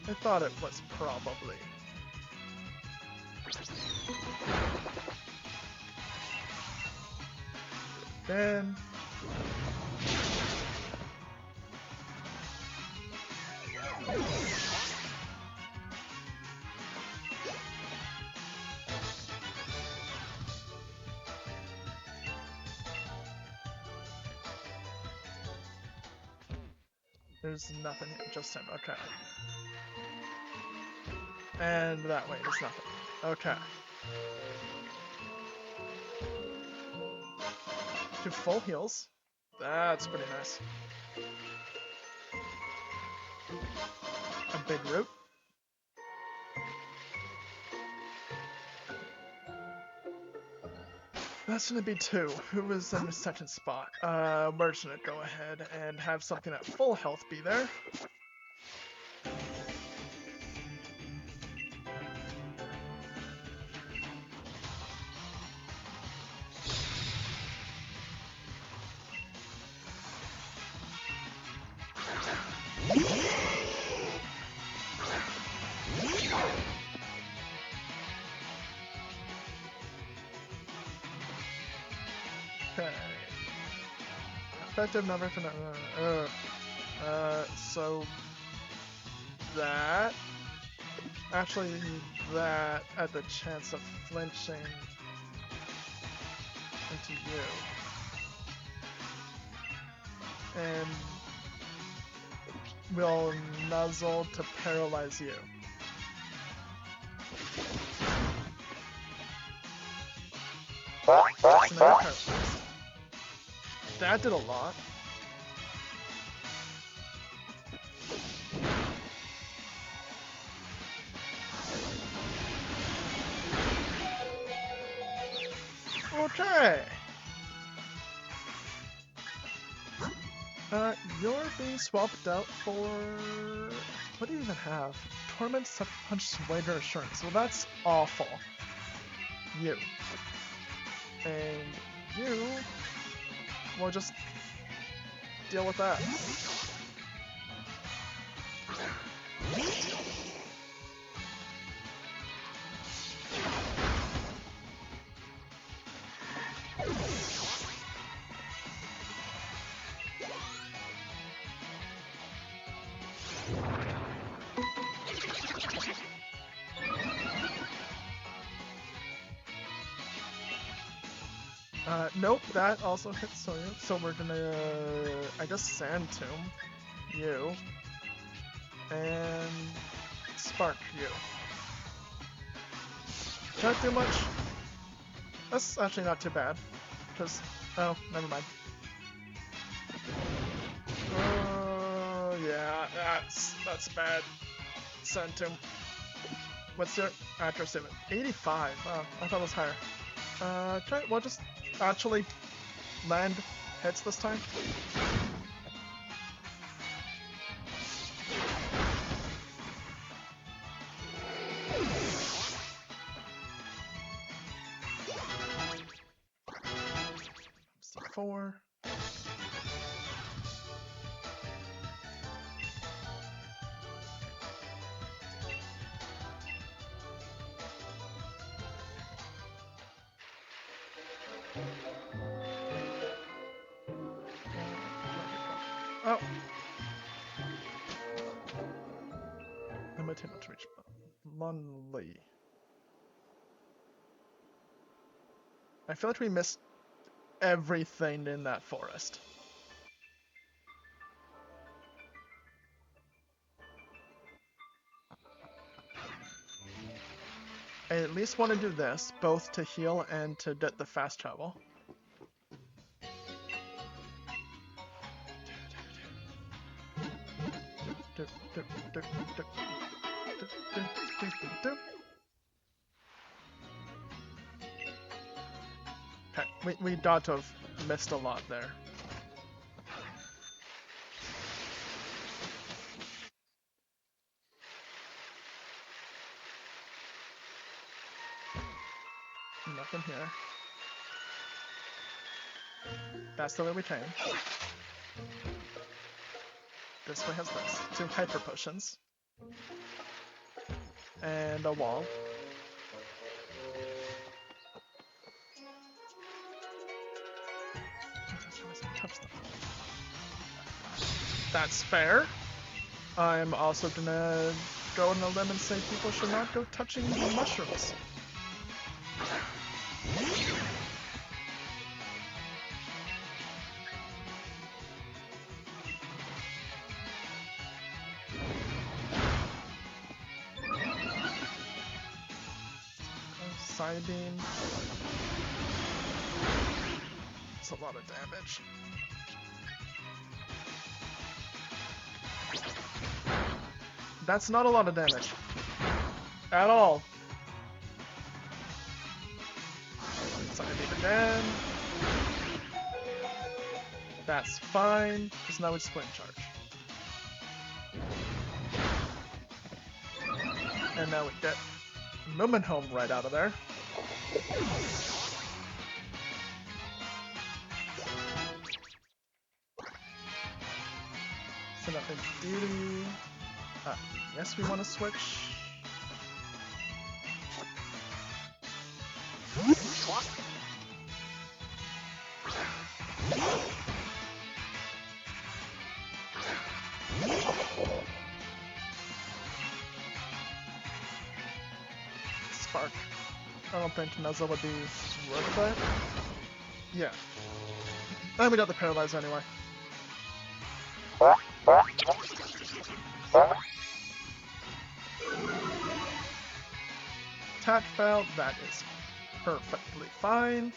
I thought it was probably. Then. There's nothing here, just him. Okay. And that way, there's nothing. Okay. To full heals. That's pretty nice. A big root. That's gonna be 2. Who was in the second spot? We're just gonna go ahead and have something at full health be there. Okay. Effective number for so that actually that at the chance of flinching into you. And will nuzzle to paralyze you. That's another paralyzed. That did a lot. Okay. You're being swapped out for... What do you even have? Torment, Suck Punch, Swider, Assurance. Well, that's awful. You. And you... Well, just... deal with that. Nope, that also hits Sonya, so we're gonna, I guess, Sand Tomb you, and Spark you. Did I do much? That's actually not too bad, because, oh, never mind. Yeah, that's bad. Sand Tomb. What's your accuracy? 85, wow, I thought it was higher. Try, well, just actually land hits this time. C4. Oh. I'm not to reach Lonely. I feel like we missed everything in that forest. I at least want to do this, both to heal and to get the fast travel. Okay, we got to have missed a lot there. Nothing here. That's the way we train. This way has this. 2 hyper potions. And a wall. That's fair. I'm also gonna go on a limb and say people should not go touching the mushrooms. Side beam. It's a lot of damage. That's not a lot of damage. At all. Side beam again. That's fine, because now it's Splint Charge. And now we get Moomin home right out of there. So nothing duty. Yes, we want to switch. Spark. I don't think Nuzzle would be worth it. Yeah. And we got the Paralyze anyway. Attack failed, that is perfectly fine.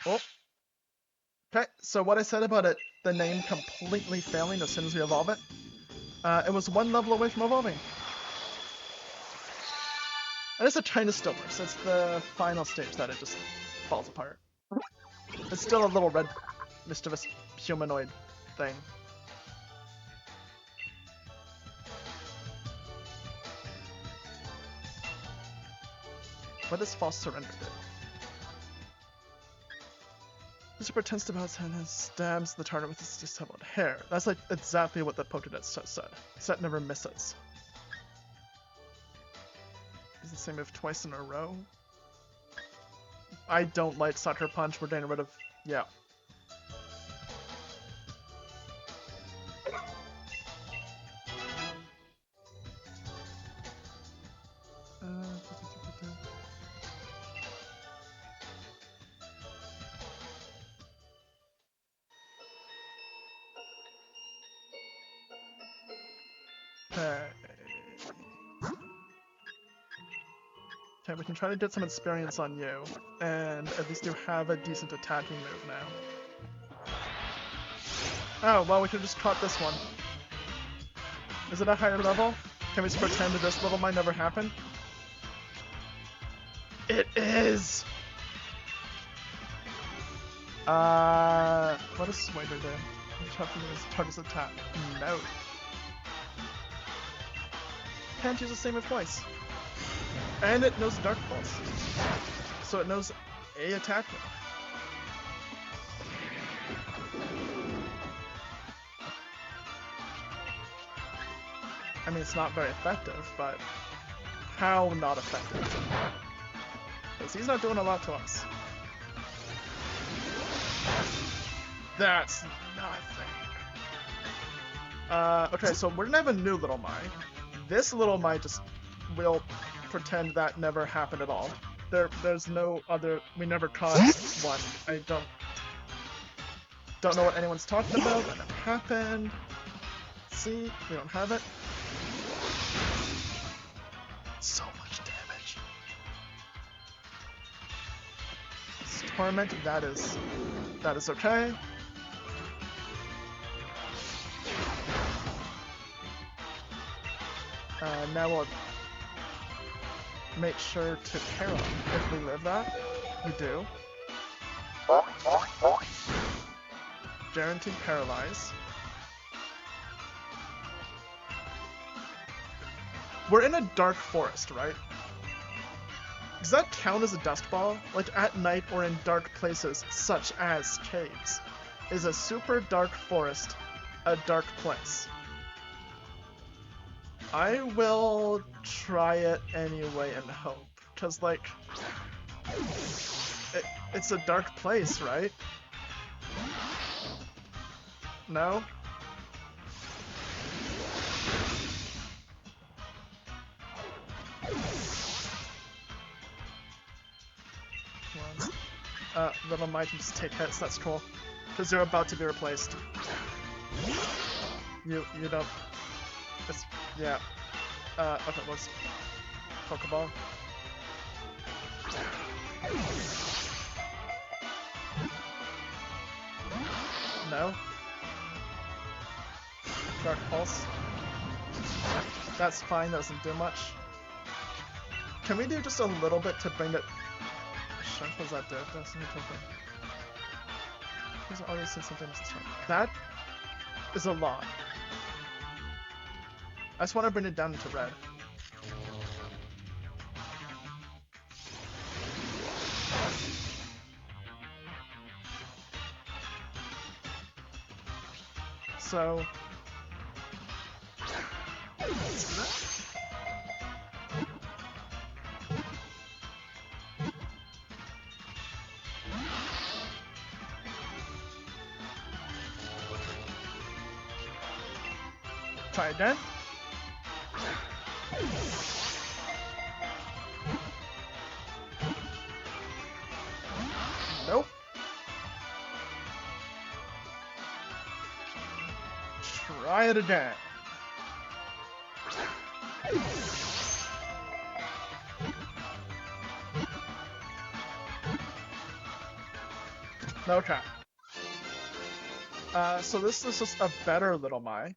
Oh. Okay, so what I said about it, the name completely failing as soon as we evolve it, it was one level away from evolving. And it's a China still works. It's the final stage that it just falls apart. It's still a little red, mischievous humanoid thing. What does false surrender do? This pretends to bounce and stabs the target with his disheveled hair. That's like exactly what the Pokédex said. Set never misses. Is the same move twice in a row? I don't like Sucker Punch. We're getting rid of... yeah. Okay, we can try to get some experience on you, and at least you have a decent attacking move now. Oh, well, we could just caught this one. Is it a higher level? Can we just pretend that this level might never happen? It is! What does Swader do? Target's attack. No. Can't use the same move twice. And it knows Dark Pulse. So it knows a attack move. I mean, it's not very effective, but how not effective? Because he's not doing a lot to us. That's nothing. Okay, so we're gonna have a new Little Mai. This Little Mai just will pretend that never happened at all. There's no other... we never caught one. I don't know what anyone's talking about. That never happened. See? We don't have it. So much damage. Torment, that is okay. Now we'll make sure to paralyze if we live that. We do. Guaranteed paralyze. We're in a dark forest, right? Does that count as a dust ball? Like at night or in dark places such as caves? Is a super dark forest a dark place? I will try it anyway and hope, because like, it's a dark place, right? No? Little Mai can just take hits, that's cool. Because you're about to be replaced. You don't... it's... yeah. Okay, let's... Pokeball. No? Dark Pulse. That's fine, that doesn't do much. Can we do just a little bit to bring it... what does that do? That's There's already seen some damage this turn. That is a lot. I just want to bring it down into red. So... Try again. Nope. Try it again. Okay. So this is just a better Little Mai.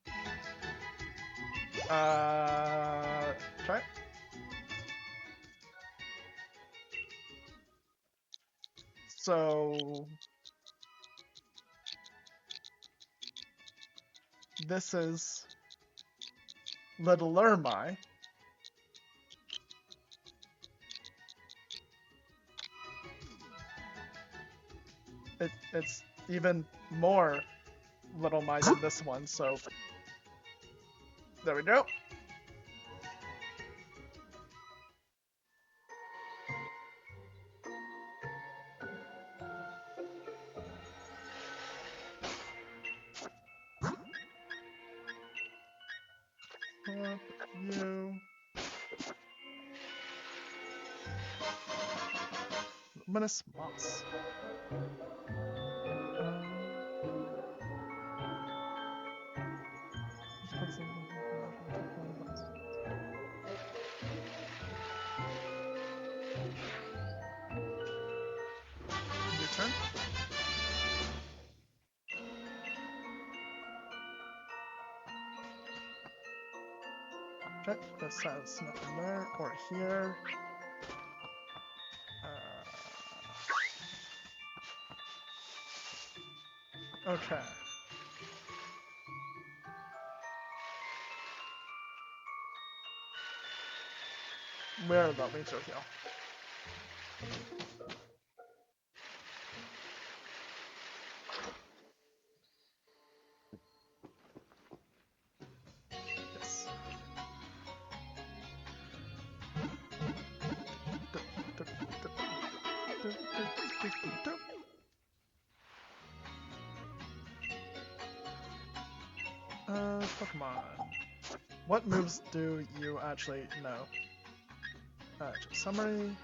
Okay. So this is Littler Mai. It's even more Little Mai than this one, so there we go. You. Luminous Moss. Your turn. Okay, this has nothing there or here. Okay. Where about me to heal? Yes. Pokemon. What moves do you actually know? Just summary.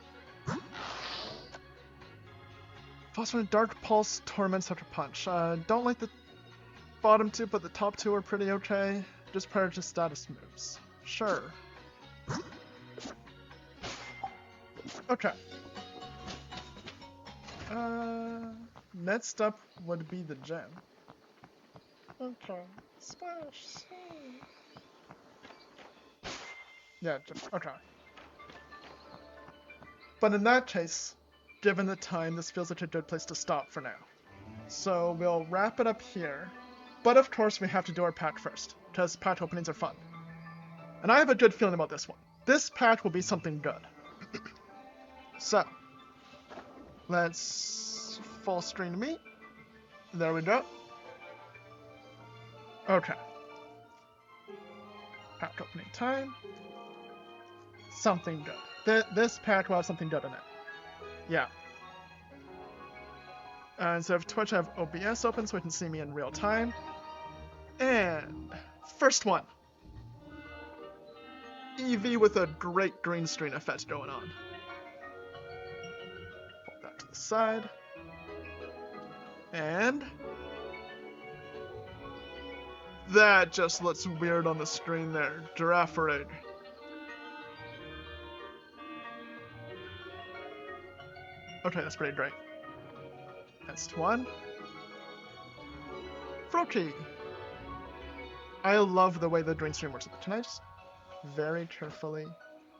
Phosphorus, Dark Pulse, Torment, Sucker Punch. Don't like the bottom two, but the top two are pretty okay. Just prior to status moves. Sure. Okay. Next up would be the gem. Okay. Splash. Yeah, okay. But in that case, given the time, this feels like a good place to stop for now. So we'll wrap it up here. But of course, we have to do our pack first, because pack openings are fun. And I have a good feeling about this one. This pack will be something good. So, let's full screen me. There we go. Okay. Pack opening time. Something good. This pack will have something good in it. Yeah. Instead of Twitch, I have OBS open so we can see me in real time. And first one. Eevee with a great green screen effect going on. Hold that to the side. And that just looks weird on the screen there. Girafarig. Okay, that's pretty great. Next one. Froakie. I love the way the green screen works. Can I just very carefully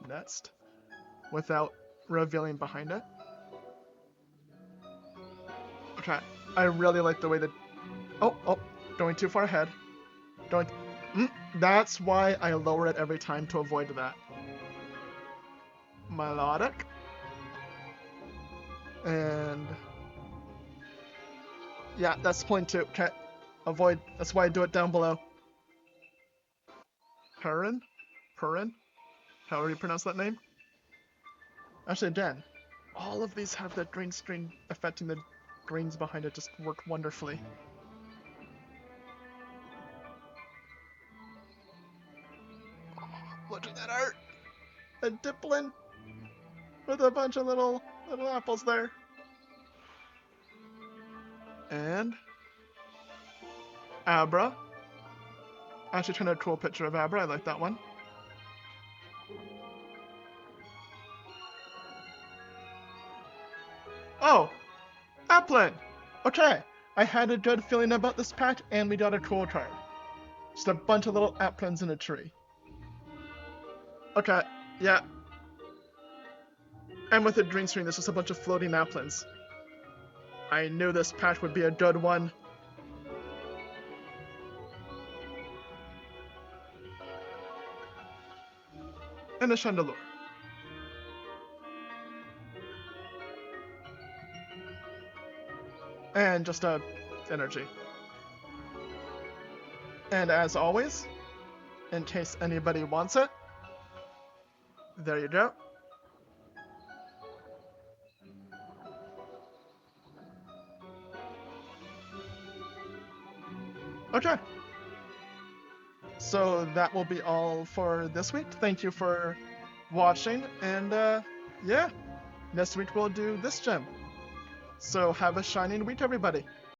next without revealing behind it? Okay, I really like the way that... Oh, going too far ahead. That's why I lower it every time to avoid that. Melodic. And... yeah, that's point two. Okay, avoid. That's why I do it down below. Purin? However you pronounce that name? Actually, again, all of these have that green screen affecting the greens behind it just work wonderfully. a Diplin with a bunch of little apples there. And Abra. I actually turned a cool picture of Abra. I like that one. Oh, Applin. Okay, I had a good feeling about this pack, and we got a cool card. Just a bunch of little Applins in a tree. Okay, yeah. And with a green screen, there's just a bunch of floating Applins. I knew this pack would be a good one. And a Chandelure. And just a energy. And as always, in case anybody wants it, there you go. Okay. So that will be all for this week. Thank you for watching, and yeah, next week we'll do this gem. So have a shining week, everybody.